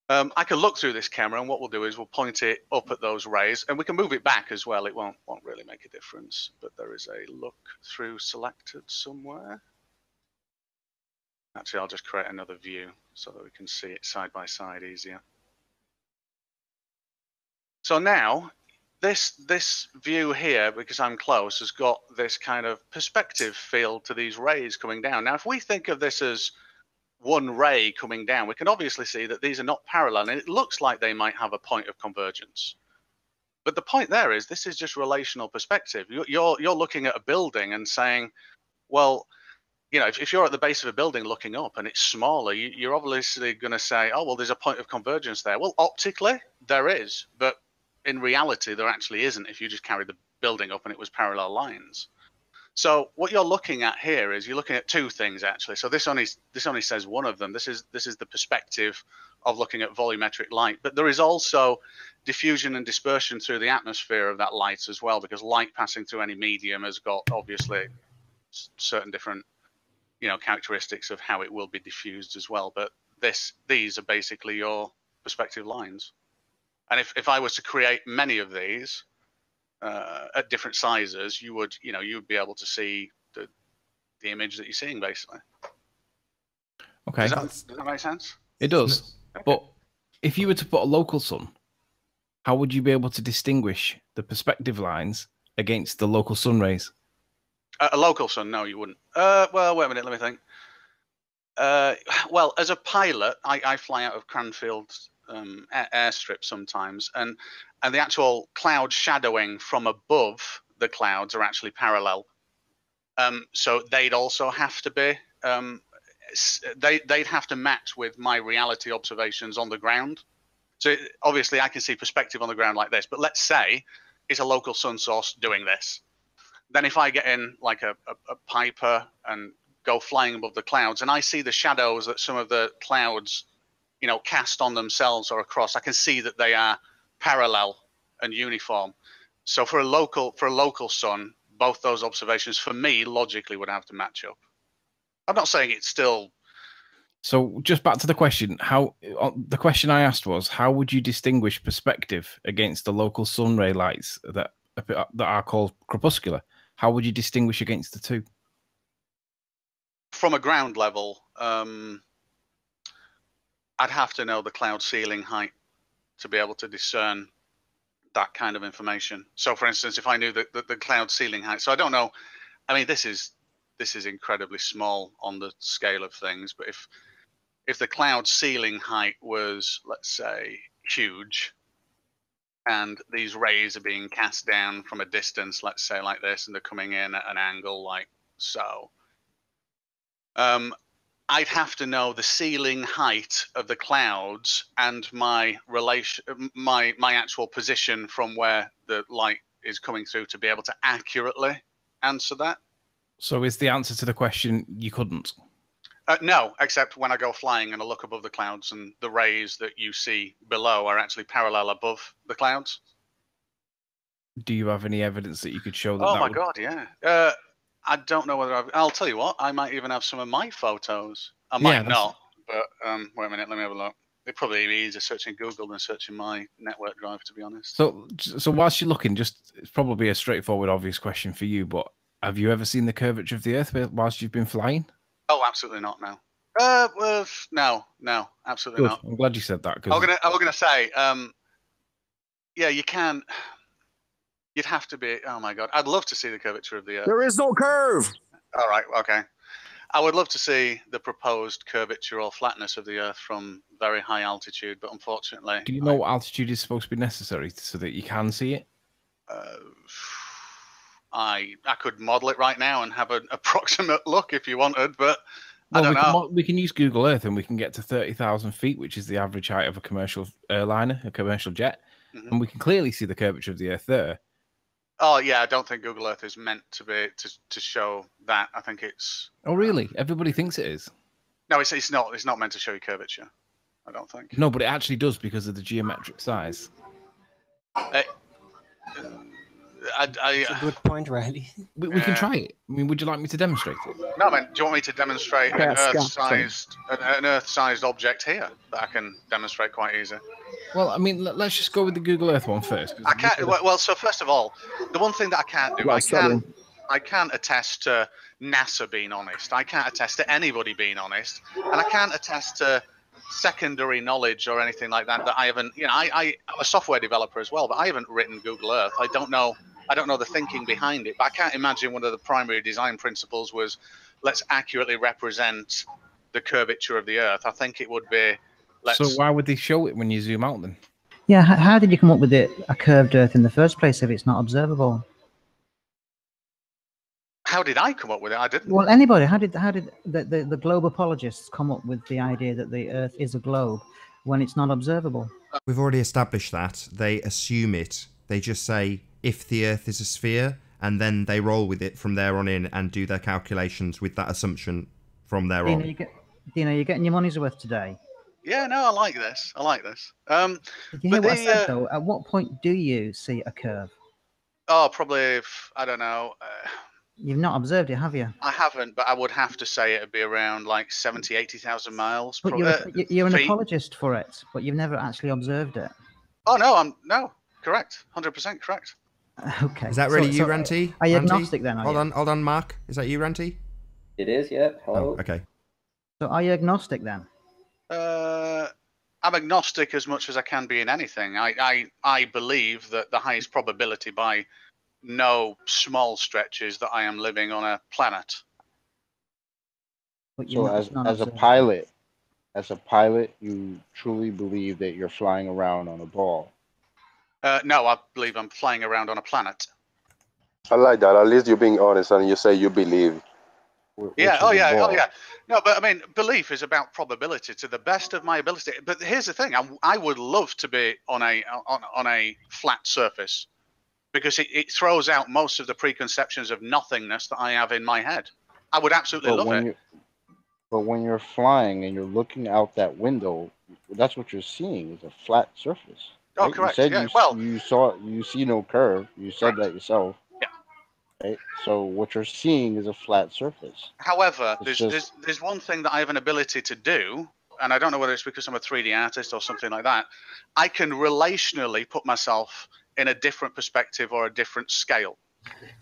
I can look through this camera, and what we'll do is we'll point it up at those rays, and we can move it back as well. It won't really make a difference, but there is a look through selected somewhere. Actually, I'll just create another view so that we can see it side by side easier. So now, this view here, because I'm close, has got this kind of perspective feel to these rays coming down. Now, if we think of this as one ray coming down, we can obviously see that these are not parallel, and it looks like they might have a point of convergence. But the point there is this is just relational perspective. You're looking at a building and saying, well, if you're at the base of a building looking up and it's smaller, you're obviously going to say, oh, well, there's a point of convergence there. Well, optically, there is, but in reality, there actually isn't if you just carry the building up and it was parallel lines. So what you're looking at here is you're looking at two things, actually. So this only says one of them. This is the perspective of looking at volumetric light. But there is also diffusion and dispersion through the atmosphere of that light as well, because light passing through any medium has got, obviously, certain different characteristics of how it will be diffused as well. But these are basically your perspective lines. And if I was to create many of these at different sizes, you would be able to see the image that you're seeing, basically. Okay. Does that make sense? It does. Okay. But if you were to put a local sun, how would you be able to distinguish the perspective lines against the local sun rays? A local sun? No, you wouldn't. Well, wait a minute. Let me think. Well, as a pilot, I fly out of Cranfield airstrip sometimes, and the actual cloud shadowing from above the clouds are actually parallel. So they'd also have to be. They'd have to match with my reality observations on the ground. So obviously, I can see perspective on the ground like this. But let's say it's a local sun source doing this. Then if I get in like a Piper and go flying above the clouds, and I see the shadows that some of the clouds, cast on themselves or across, I can see that they are parallel and uniform. So for a local sun, both those observations for me logically would have to match up. I'm not saying it's still. So just back to the question, the question I asked was, how would you distinguish perspective against the local sun ray lights that are called crepuscular? How would you distinguish against the two? From a ground level, I'd have to know the cloud ceiling height to be able to discern that kind of information. So, for instance, if I knew the cloud ceiling height, so I don't know. I mean, this is incredibly small on the scale of things, but if the cloud ceiling height was, let's say, huge, and these rays are being cast down from a distance, let's say like this, and they're coming in at an angle like so, I'd have to know the ceiling height of the clouds and my actual position from where the light is coming through to be able to accurately answer that. So is the answer to the question you couldn't? No, except when I go flying and I look above the clouds and the rays that you see below are actually parallel above the clouds. Do you have any evidence that you could show that? Oh my God, yeah. I don't know whether I'll tell you what, I might even have some of my photos. I might not, but wait a minute, let me have a look. It'd probably be easier searching Google than searching my network drive, to be honest. So whilst you're looking, it's probably a straightforward, obvious question for you, but have you ever seen the curvature of the Earth whilst you've been flying? Oh, absolutely not. No. Well, no, absolutely Good. not. I'm glad you said that. I was gonna say, yeah, you can. You'd have to be. Oh my God, I'd love to see the curvature of the Earth. There is no curve. All right, okay. I would love to see the proposed curvature or flatness of the Earth from very high altitude, but unfortunately, do you know what altitude is supposed to be necessary so that you can see it? I could model it right now and have an approximate look if you wanted, but I don't know. We can use Google Earth and we can get to 30,000 feet, which is the average height of a commercial airliner, a commercial jet, and we can clearly see the curvature of the Earth there. Oh yeah, I don't think Google Earth is meant to be to show that. I think it's. Oh really? Everybody thinks it is. No, it's not. It's not meant to show you curvature. I don't think. No, but it actually does because of the geometric size. That's a good point, Riley. We can try it. I mean, would you like me to demonstrate it? No, man. Do you want me to demonstrate an Earth-sized object here that I can demonstrate quite easy? Well, I mean, let's just go with the Google Earth one first. I can't. Well, so first of all, the one thing that I can't do, I can't attest to NASA being honest. I can't attest to anybody being honest, and I can't attest to secondary knowledge or anything like that. That I haven't. I'm a software developer as well, but I haven't written Google Earth. I don't know the thinking behind it, but I can't imagine one of the primary design principles was let's accurately represent the curvature of the Earth. I think it would be. So why would they show it when you zoom out then? Yeah, how did you come up with a curved Earth in the first place if it's not observable? How did I come up with it? I didn't. Well, anybody. How did the globe apologists come up with the idea that the Earth is a globe when it's not observable? We've already established that. They assume it. They just say, if the Earth is a sphere, and then they roll with it from there on in and do their calculations with that assumption from there on. Dino, you're getting your money's worth today. Yeah, no, I like this. Did you hear what I said, though? At what point do you see a curve? Oh, probably, I don't know. You've not observed it, have you? I haven't, but I would have to say it'd be around like 70, 80,000 miles. But you're an feet. apologist for it, but you've never actually observed it. Oh no, no, correct, 100% correct. Okay. Is that really you, Ranty? Are you Ranty? agnostic then? Hold on, Mark. Is that you, Ranty? It is, yeah. Hello. Oh, okay. So are you agnostic then? I'm agnostic as much as I can be in anything. I believe that the highest probability by no small stretches that I am living on a planet. So as a pilot, you truly believe that you're flying around on a ball. No, I believe I'm flying around on a planet. I like that. At least you're being honest and you say you believe. Yeah. Oh yeah. No, but I mean, belief is about probability to the best of my ability. But here's the thing: I would love to be on a flat surface because it throws out most of the preconceptions of nothingness that I have in my head. I would absolutely love it. But when you're flying and you're looking out that window, that's what you're seeing is a flat surface. Right? Oh, correct. You said you see no curve. You said that yourself. Right? So what you're seeing is a flat surface. However, there's one thing that I have an ability to do, and I don't know whether it's because I'm a 3D artist or something like that. I can relationally put myself in a different perspective or a different scale.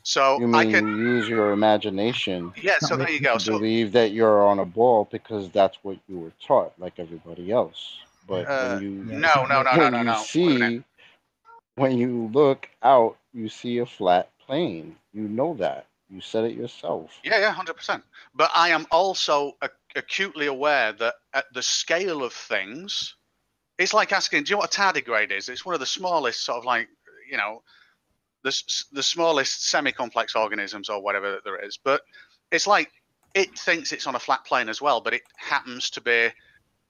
So you mean you use your imagination. Yeah. So there you go. So believe that you're on a ball because that's what you were taught, like everybody else. But when you when you look out, you see a flat plane. You know that. You said it yourself. Yeah, 100%. But I am also acutely aware that at the scale of things, it's like asking, do you know what a tardigrade is? It's one of the smallest sort of like, you know, the smallest semi-complex organisms or whatever that there is. But it's like it thinks it's on a flat plane as well, but it happens to be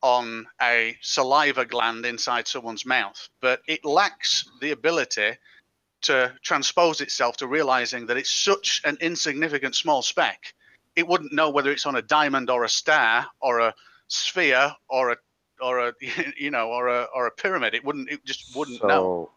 on a saliva gland inside someone's mouth. But it lacks the ability to transpose itself to realizing that it's such an insignificant small speck, it wouldn't know whether it's on a diamond or a star or a sphere or a pyramid. It just wouldn't know.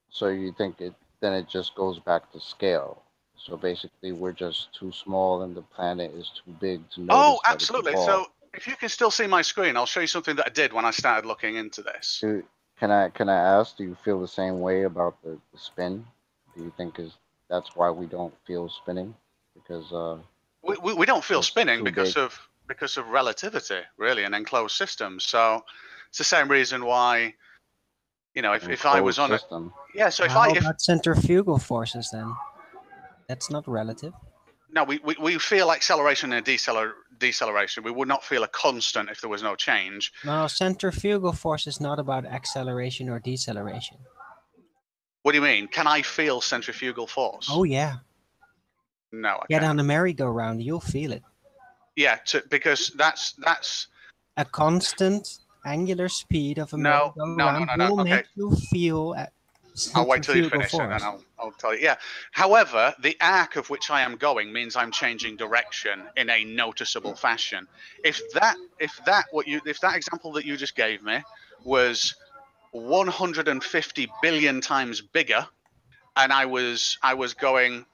So you think then it just goes back to scale. So basically, we're just too small, and the planet is too big to notice. Oh, absolutely. So if you can still see my screen, I'll show you something that I did when I started looking into this. Can I ask? Do you feel the same way about the spin? Do you think that's why we don't feel spinning? Because we don't feel spinning because of relativity, really, an enclosed system. So it's the same reason why, you know, if I was on system. So if How about centrifugal forces then? That's not relative. No, we feel acceleration and deceleration. We would not feel a constant if there was no change. No, centrifugal force is not about acceleration or deceleration. What do you mean? Can I feel centrifugal force? Oh yeah. No. Get on the merry-go-round, you'll feel it. Yeah, because that's a constant angular speed of a merry-go-round will make you feel. I'll wait till you finish and then I'll tell you. Yeah. However, the arc of which I am going means I'm changing direction in a noticeable fashion. If that example that you just gave me was 150 billion times bigger, and I was going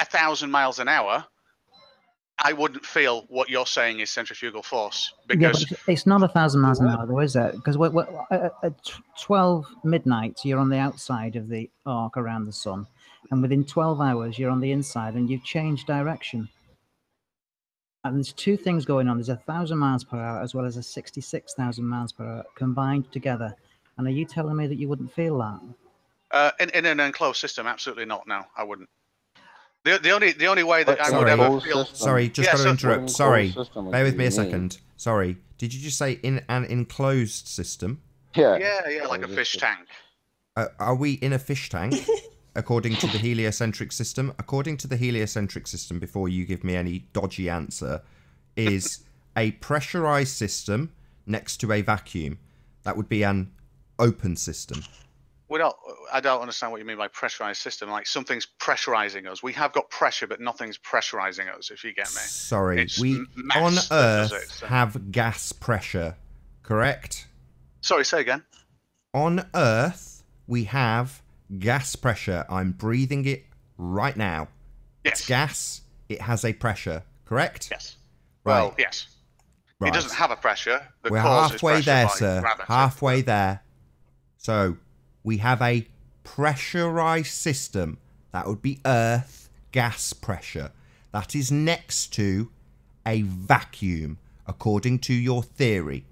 1,000 miles an hour, I wouldn't feel what you're saying is centrifugal force, because but it's not 1,000 miles an hour, though, is it? Because at 12 midnight, you're on the outside of the arc around the sun, and within 12 hours, you're on the inside, and you've changed direction. And there's two things going on. There's 1,000 miles per hour as well as a 66,000 miles per hour combined together. And are you telling me that you wouldn't feel that? In an enclosed system, absolutely not. No, I wouldn't. The only way that I would ever feel. Sorry, just got to interrupt. Sorry, bear with me a second. Sorry, did you just say in an enclosed system? Yeah, like a fish tank. Are we in a fish tank? According to the heliocentric system? According to the heliocentric system, before you give me any dodgy answer, is a pressurized system next to a vacuum. That would be an open system. I don't understand what you mean by pressurized system. Like something's pressurizing us. We have got pressure, but nothing's pressurizing us, if you get me. Sorry, we on Earth have gas pressure, correct? Sorry, say again. On Earth, we have gas pressure. I'm breathing it right now. It's gas. It has a pressure, correct? Yes. Right. Well, yes. Right. It doesn't have a pressure. The We're cause is halfway pressure there, by sir. gravity. Halfway there. So, we have a pressurized system. That would be Earth gas pressure. That is next to a vacuum, according to your theory.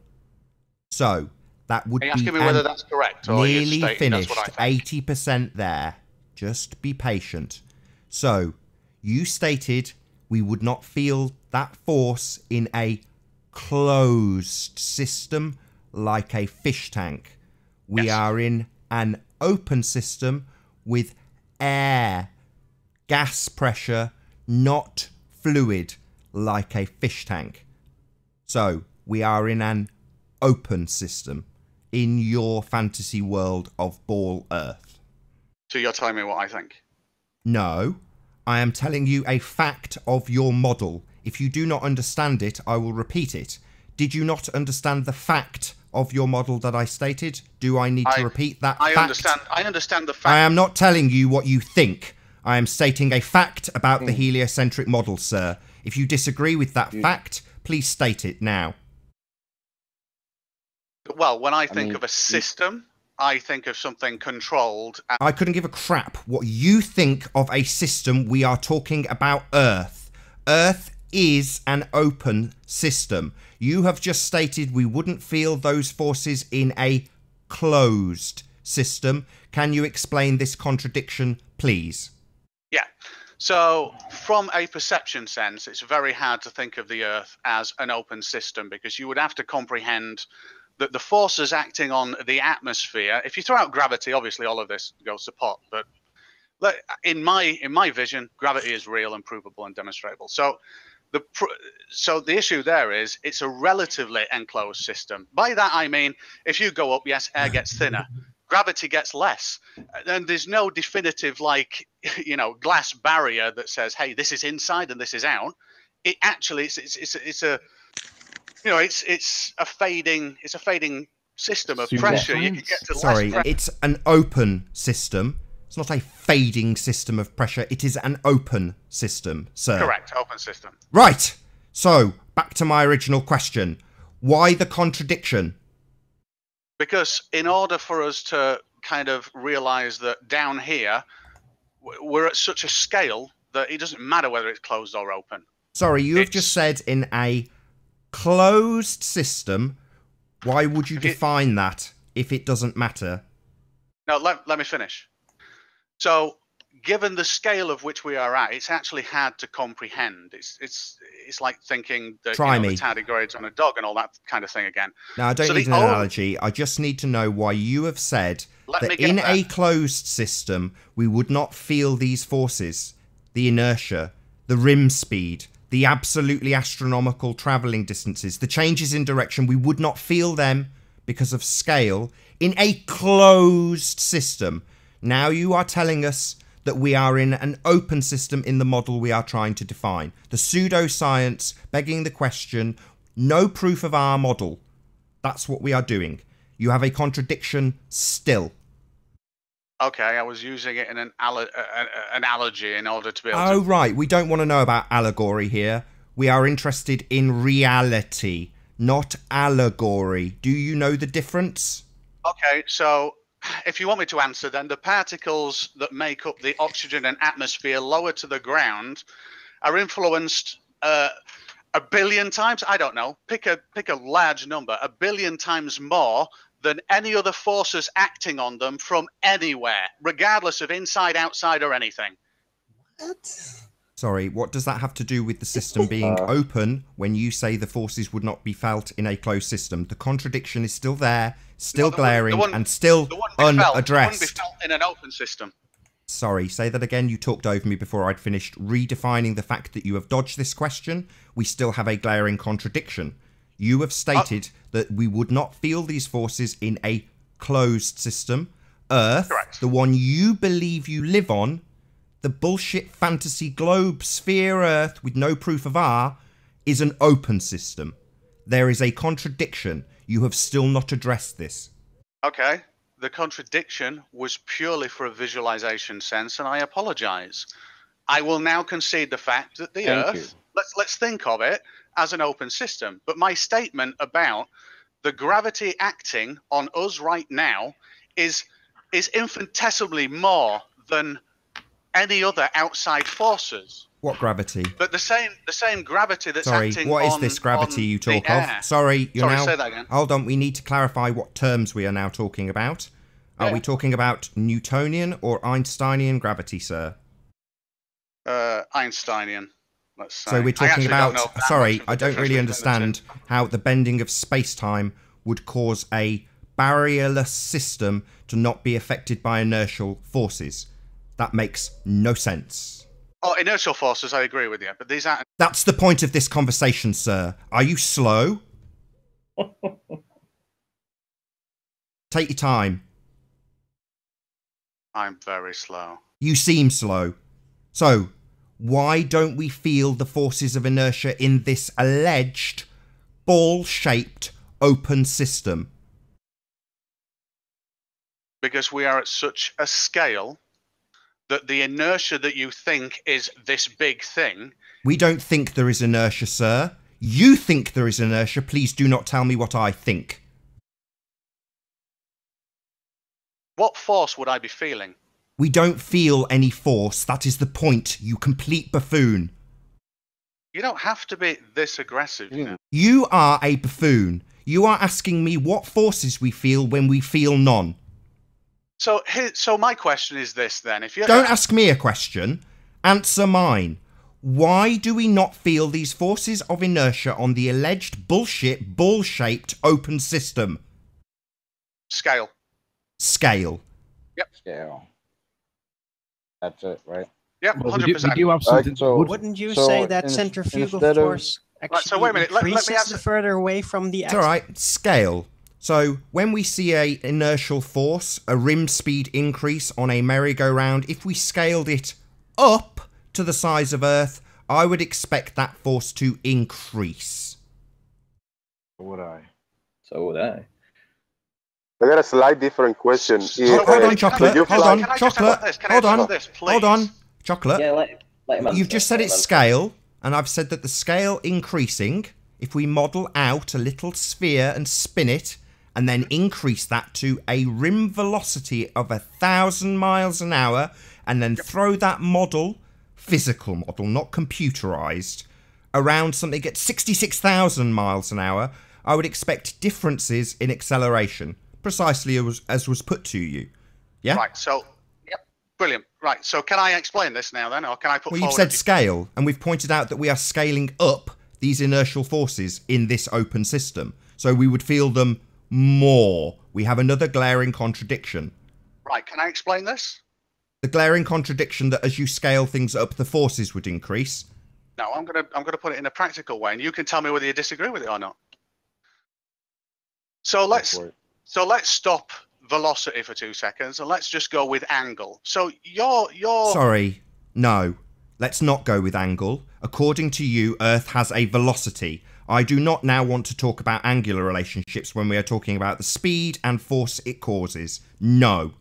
So, that would Are you be asking me whether that's correct? Or nearly you're stating finished. that's what I think? 80% there. Just be patient. So, you stated we would not feel that force in a closed system like a fish tank. We are in an open system with air, gas pressure, not fluid like a fish tank. So, we are in an open system in your fantasy world of Ball Earth. So you're telling me what I think? No, I am telling you a fact of your model. If you do not understand it, I will repeat it. Did you not understand the fact of your model that I stated? Do I need to repeat that fact? I understand the fact. I am not telling you what you think. I am stating a fact about the heliocentric model, sir. If you disagree with that fact, please state it now. Well, when I think of a system, I think of something controlled. I couldn't give a crap what you think of a system. We are talking about Earth. Earth is an open system. You have just stated we wouldn't feel those forces in a closed system. Can you explain this contradiction, please? Yeah. So from a perception sense, it's very hard to think of the Earth as an open system because you would have to comprehend that the forces acting on the atmosphere, if you throw out gravity, obviously all of this goes to pot, but in my vision, gravity is real and provable and demonstrable. So the issue there is it's a relatively enclosed system. By that I mean, if you go up, yes, air gets thinner, gravity gets less, and there's no definitive glass barrier that says, hey, this is inside and this is out. It actually it's a fading system of pressure. You can get to Sorry, less pressure. it's an open system. It's not a fading system of pressure. It is an open system, sir. Correct, open system. Right. So, back to my original question. Why the contradiction? Because in order for us to kind of realize that down here, we're at such a scale that it doesn't matter whether it's closed or open. Sorry, you have just said in a closed system. Why would you define that if it doesn't matter? No, let me finish. So, given the scale of which we are at, it's actually hard to comprehend. It's like thinking that the tardigrades on a dog and all that kind of thing again. Now, I don't need an analogy. I just need to know why you have said that in a closed system, we would not feel these forces, the inertia, the rim speed, the absolutely astronomical travelling distances, the changes in direction, we would not feel them because of scale in a closed system. Now you are telling us that we are in an open system in the model we are trying to define. The pseudoscience begging the question, no proof of our model. That's what we are doing. You have a contradiction still. Okay, I was using it in an analogy in order to be able to... Oh, right. We don't want to know about allegory here. We are interested in reality, not allegory. Do you know the difference? Okay, so if you want me to answer, then the particles that make up the oxygen and atmosphere lower to the ground are influenced a billion times. I don't know. Pick a large number. 1 billion times more than any other forces acting on them from anywhere, regardless of inside, outside, or anything. What? Sorry, what does that have to do with the system being open when you say the forces would not be felt in a closed system? The contradiction is still there, still glaring, and still unaddressed. It wouldn't be felt in an open system. Sorry, say that again. You talked over me before I'd finished redefining the fact that you have dodged this question. We still have a glaring contradiction. You have stated that we would not feel these forces in a closed system. Earth, the one you believe you live on, the bullshit fantasy globe sphere Earth with no proof of R, is an open system. There is a contradiction. You have still not addressed this. Okay. The contradiction was purely for a visualization sense, and I apologize. I will now concede the fact that the Thank you. Earth, let's think of it as an open system. But my statement about the gravity acting on us right now is infinitesimally more than any other outside forces. What gravity? But the same gravity that's Sorry, acting what is on, this gravity you the talk air. of? Sorry, you're Sorry, now. say that again. Hold on, we need to clarify what terms we are now talking about. Are we talking about Newtonian or Einsteinian gravity, sir? Einsteinian. Let's say. So we're talking about. Sorry, I don't really difference between understand how the bending of space-time would cause a barrierless system to not be affected by inertial forces. That makes no sense. Oh, inertial forces, I agree with you, but these aren't. That's the point of this conversation, sir. Are you slow? Take your time. I'm very slow. You seem slow. So, why don't we feel the forces of inertia in this alleged ball-shaped open system? Because we are at such a scale that the inertia that you think is this big thing. We don't think there is inertia, sir. You think there is inertia. Please do not tell me what I think. What force would I be feeling? We don't feel any force. That is the point, you complete buffoon. You don't have to be this aggressive. You know? You are a buffoon. You are asking me what forces we feel when we feel none. So my question is this then: if you don't ask me a question, answer mine. Why do we not feel these forces of inertia on the alleged bullshit ball-shaped open system? Scale. Scale. Yep. Scale. That's it, right? Yep, 100%. We do have something. Wouldn't you say that centrifugal force actually so wait a minute. Let me increases answer. the further away from the It's all right. Scale. So when we see a inertial force, a rim speed increase on a merry-go-round, if we scaled it up to the size of Earth, I would expect that force to increase. So would I. So would I. I got a slight different question. Hold on, Chocolate. Hold on, Chocolate. Hold on. Hold on, Chocolate. Yeah, let him answer. You've just said it's scale, and I've said that the scale increasing, if we model out a little sphere and spin it, and then increase that to a rim velocity of 1,000 miles an hour, and then throw that model, physical model, not computerized, around something at 66,000 miles an hour, I would expect differences in acceleration, precisely as was put to you. Yeah? Right, so, yep, brilliant. Right, so can I explain this now then, or can I put Well, forward... you've said scale, and we've pointed out that we are scaling up these inertial forces in this open system. So we would feel them more. We have another glaring contradiction. Right, can I explain this? The glaring contradiction that as you scale things up, the forces would increase. No, I'm gonna put it in a practical way, and you can tell me whether you disagree with it or not. So let's stop velocity for 2 seconds, and let's just go with angle. So you're Sorry, no. Let's not go with angle. According to you, Earth has a velocity. I do not now want to talk about angular relationships when we are talking about the speed and force it causes. No.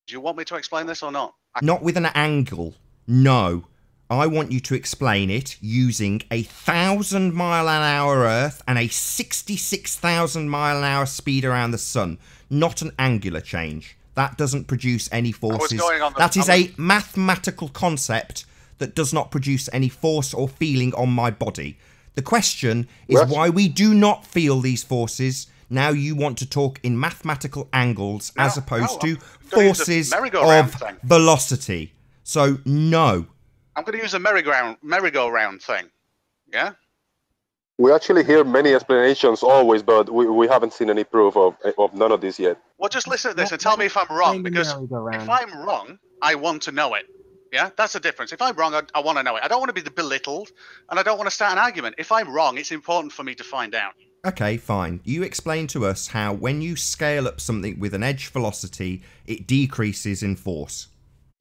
Do you want me to explain this or not? Not with an angle. No. I want you to explain it using 1,000 mile an hour Earth and a 66,000 mile an hour speed around the sun. Not an angular change. That doesn't produce any forces. That is a mathematical concept that does not produce any force or feeling on my body. The question is why we do not feel these forces. Now you want to talk in mathematical angles as opposed to forces of velocity. So, no. I'm going to use a merry-go-round thing. Yeah? We actually hear many explanations always, but we haven't seen any proof of none of this yet. Well, just listen to this and tell me if I'm wrong, because if I'm wrong, I want to know it. Yeah, that's the difference. If I'm wrong, I want to know it. I don't want to be belittled, and I don't want to start an argument. If I'm wrong, it's important for me to find out. Okay, fine. You explain to us how when you scale up something with an edge velocity, it decreases in force.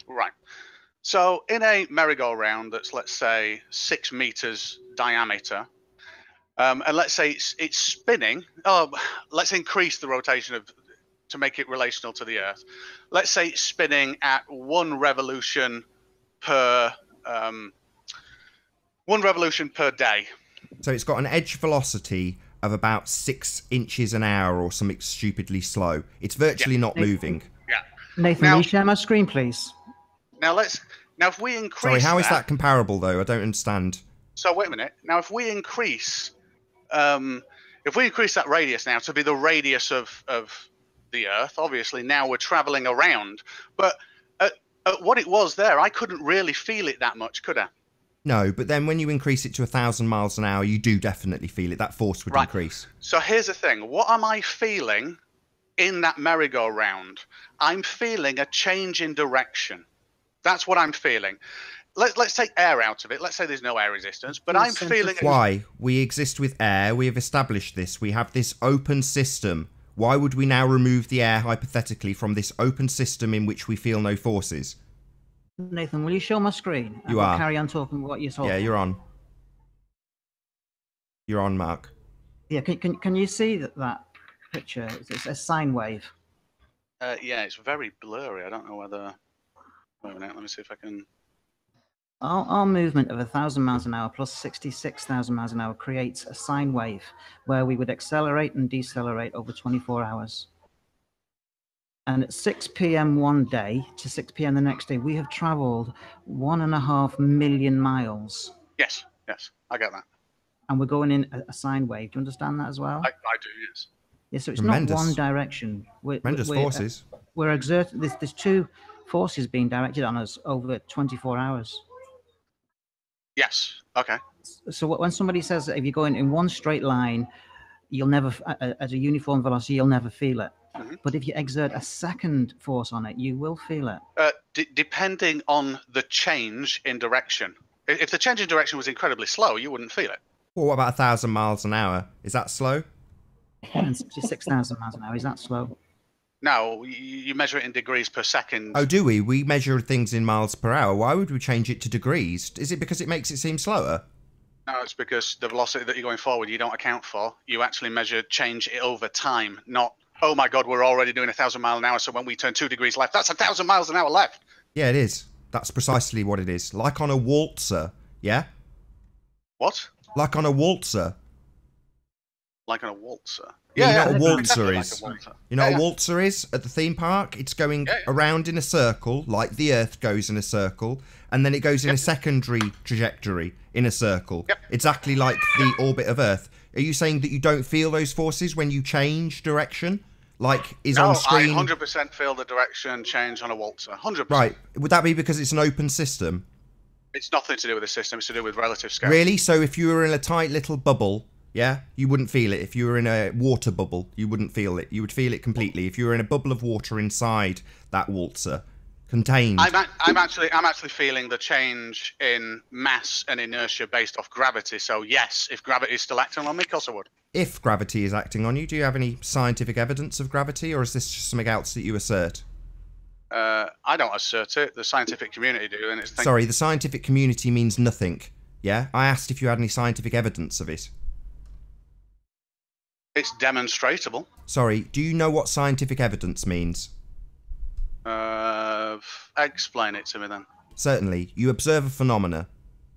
Right. So in a merry-go-round that's, let's say, 6 meters diameter, and let's say it's spinning. Oh, let's increase the rotation to make it relational to the Earth. Let's say it's spinning at 1 revolution per day. So it's got an edge velocity of about 6 inches an hour or something stupidly slow. It's virtually not moving. Yeah. Nathan, will you share my screen, please? Now if we increase. Sorry, how is that comparable though? I don't understand. So wait a minute. Now if we increase that radius now to be the radius of the Earth, obviously now we're traveling around. But at what it was there, I couldn't really feel it that much, could I? No, but then when you increase it to 1,000 miles an hour, you do definitely feel it. That force would increase. So here's the thing. What am I feeling in that merry-go-round? I'm feeling a change in direction. That's what I'm feeling. Let's take air out of it. Let's say there's no air resistance, but I'm feeling... Why? We exist with air. We have established this. We have this open system. Why would we now remove the air, hypothetically, from this open system in which we feel no forces? Nathan, will you show my screen? You I'll are. carry on talking what you're talking. Yeah, you're on. You're on, Mark. Yeah, can you see that picture? It's a sine wave. Yeah, it's very blurry. I don't know whether... Wait a minute, let me see if I can... Our movement of 1,000 miles an hour plus 66,000 miles an hour creates a sine wave where we would accelerate and decelerate over 24 hours. And at 6 p.m. one day to 6 p.m. the next day, we have traveled 1.5 million miles. Yes, I get that. And we're going in a sine wave. Do you understand that as well? I do, yes. Yeah, so it's Tremendous. not one direction. Tremendous forces. We're exerting. There's two forces being directed on us over 24 hours. Yes. Okay. So when somebody says that if you're going in one straight line, you'll never, at a uniform velocity, you'll never feel it. Mm-hmm. But if you exert a second force on it, you will feel it. Depending on the change in direction. If the change in direction was incredibly slow, you wouldn't feel it. Well, what about 1,000 miles an hour? Is that slow? And 66,000 miles an hour, is that slow? No, you measure it in degrees per second. Oh, do we? We measure things in miles per hour. Why would we change it to degrees? Is it because it makes it seem slower? No, it's because the velocity that you're going forward, you don't account for. You actually measure change over time, not, oh my God, we're already doing 1,000 miles an hour, so when we turn 2 degrees left, that's 1,000 miles an hour left. Yeah, it is. That's precisely what it is. Like on a waltzer, yeah? What? Like on a waltzer. Like on a waltzer? Yeah, you know what a waltzer exactly is? like a waltzer. You know what a waltzer is at the theme park? It's going around in a circle, like the Earth goes in a circle, and then it goes in a secondary trajectory in a circle, exactly like the orbit of Earth. Are you saying that you don't feel those forces when you change direction? Like is on screen? I 100% feel the direction change on a waltzer. 100%. Right. Would that be because it's an open system? It's nothing to do with the system. It's to do with relative scale. Really? So if you were in a tight little bubble, yeah, you wouldn't feel it. If you were in a water bubble, you wouldn't feel it. You would feel it completely. If you were in a bubble of water inside that waltzer, contained. I'm actually feeling the change in mass and inertia based off gravity. So yes, if gravity is still acting on me, of course I would. If gravity is acting on you, do you have any scientific evidence of gravity, or is this just something else that you assert? I don't assert it. The scientific community do, and it's. Sorry, the scientific community means nothing. Yeah, I asked if you had any scientific evidence of it. It's demonstrable. Sorry, do you know what scientific evidence means? Explain it to me then. Certainly. You observe a phenomena.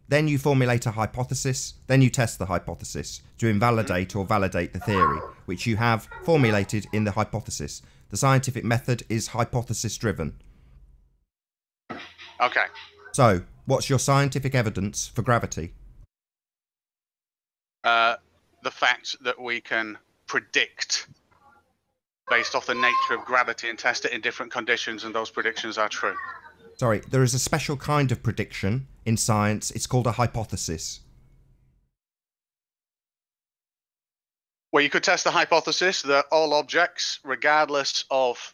Then you formulate a hypothesis. Then you test the hypothesis to invalidate or validate the theory, which you have formulated in the hypothesis. The scientific method is hypothesis-driven. Okay. So, what's your scientific evidence for gravity? The fact that we can predict based off the nature of gravity and test it in different conditions, and those predictions are true. Sorry, there is a special kind of prediction in science. It's called a hypothesis. Well, you could test the hypothesis that all objects, regardless of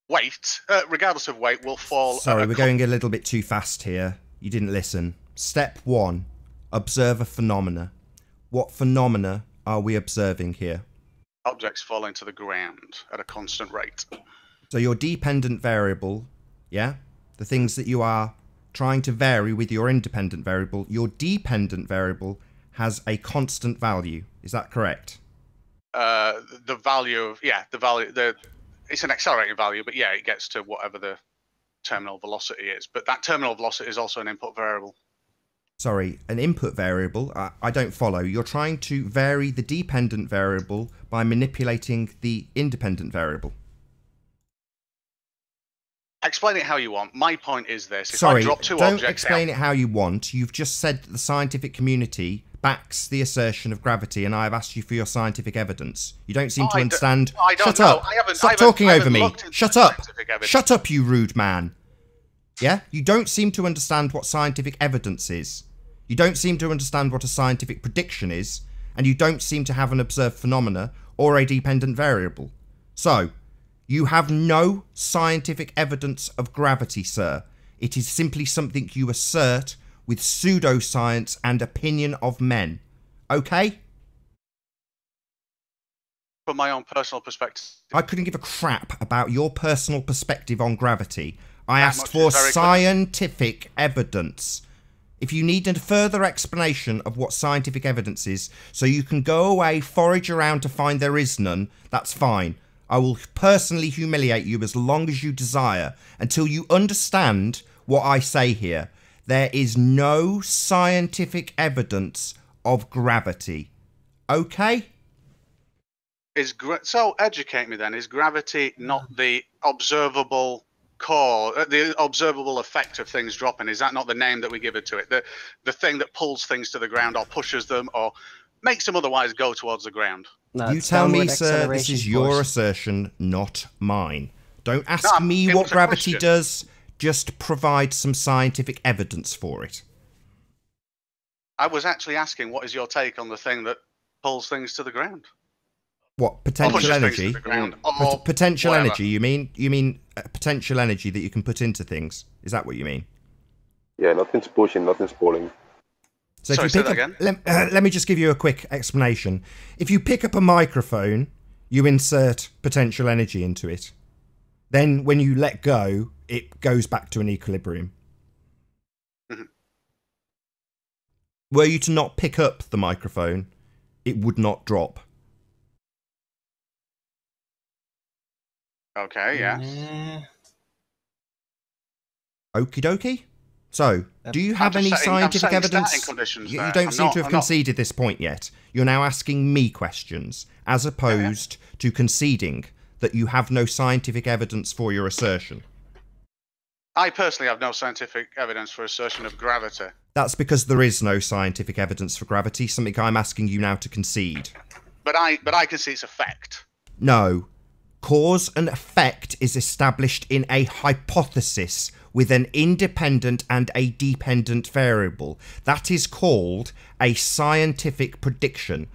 weight, will fall... Sorry, we're going a little bit too fast here. You didn't listen. Step 1. Observe a phenomena. What phenomena are we observing here? Objects falling to the ground at a constant rate. So your dependent variable, yeah? The things that you are trying to vary with your independent variable, your dependent variable has a constant value. Is that correct? The value of... Yeah, the value... It's an accelerating value, but yeah, it gets to whatever the terminal velocity is, but that terminal velocity is also an input variable. Sorry, an input variable? I don't follow. You're trying to vary the dependent variable by manipulating the independent variable. Explain it how you want. My point is this. If Sorry, I drop two don't objects explain out, it how you want. You've just said that the scientific community backs the assertion of gravity, and I have asked you for your scientific evidence. You don't seem to understand. I don't Shut know. up. Stop talking over me. Shut up. Shut up, you rude man. Yeah? You don't seem to understand what scientific evidence is. You don't seem to understand what a scientific prediction is, and you don't seem to have an observed phenomena or a dependent variable. So, you have no scientific evidence of gravity, sir. It is simply something you assert with pseudoscience and opinion of men. Okay? from my own personal perspective, I couldn't give a crap about your personal perspective on gravity. I asked for scientific evidence. If you need a further explanation of what scientific evidence is, so you can go away, forage around to find there is none, that's fine. I will personally humiliate you as long as you desire, until you understand what I say here. There is no scientific evidence of gravity. Okay? So educate me then. Is gravity not the observable core, the observable effect of things dropping? Is that not the name that we give it to it? The thing that pulls things to the ground or pushes them or makes them otherwise go towards the ground? No, you tell me, sir, this is your assertion, not mine. Don't ask me what gravity does. Just provide some scientific evidence for it. I was actually asking, what is your take on the thing that pulls things to the ground? What, potential energy? Potential whatever. energy, you mean? You mean potential energy that you can put into things? Is that what you mean? Yeah, nothing's pushing, nothing's pulling. So if you pick up, let me just give you a quick explanation. If you pick up a microphone, you insert potential energy into it. Then when you let go, it goes back to an equilibrium. Mm-hmm. Were you to not pick up the microphone, it would not drop. Okay, yeah. Okie dokie. So, do you have any scientific evidence? You don't seem to have conceded this point yet. You're now asking me questions, as opposed to conceding that you have no scientific evidence for your assertion. I personally have no scientific evidence for assertion of gravity. That's because there is no scientific evidence for gravity, something I'm asking you now to concede. But I can see its effect. No. Cause and effect is established in a hypothesis with an independent and a dependent variable. That is called a scientific prediction.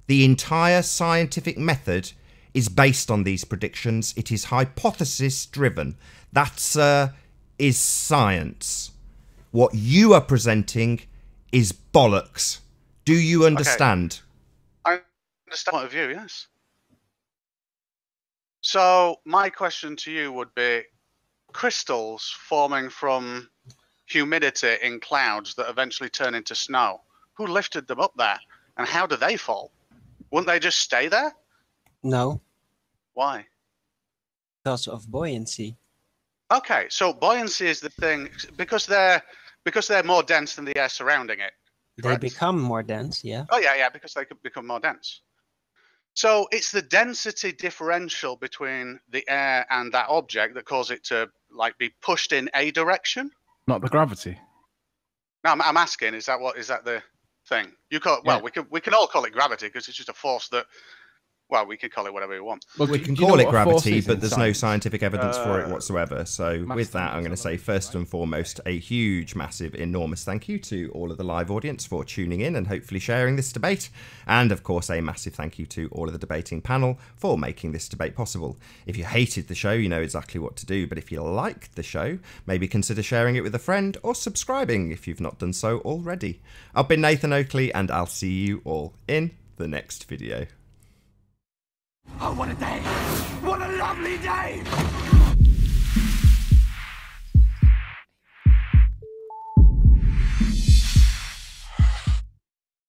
The entire scientific method is based on these predictions. It is hypothesis driven. That is science. What you are presenting is bollocks. Do you understand? Okay. I understand point of view, yes. So my question to you would be, crystals forming from humidity in clouds that eventually turn into snow, who lifted them up there and how do they fall? Wouldn't they just stay there? No. Why? Because of buoyancy. Okay, so buoyancy is the thing because they're more dense than the air surrounding it. Correct? They become more dense, yeah. Oh yeah, because they could become more dense. So it's the density differential between the air and that object that causes it to like be pushed in a direction. Not the gravity. No, I'm asking, is that the thing? You call it, well, we can all call it gravity because it's just a force that, well, we can call it whatever we want. Well, we can call it gravity, but there's no scientific evidence for it whatsoever. So with that, I'm going to say first and foremost, a huge, massive, enormous thank you to all of the live audience for tuning in and hopefully sharing this debate. And of course, a massive thank you to all of the debating panel for making this debate possible. If you hated the show, you know exactly what to do. But if you liked the show, maybe consider sharing it with a friend or subscribing if you've not done so already. I've been Nathan Oakley, and I'll see you all in the next video. Oh, what a day! What a lovely day!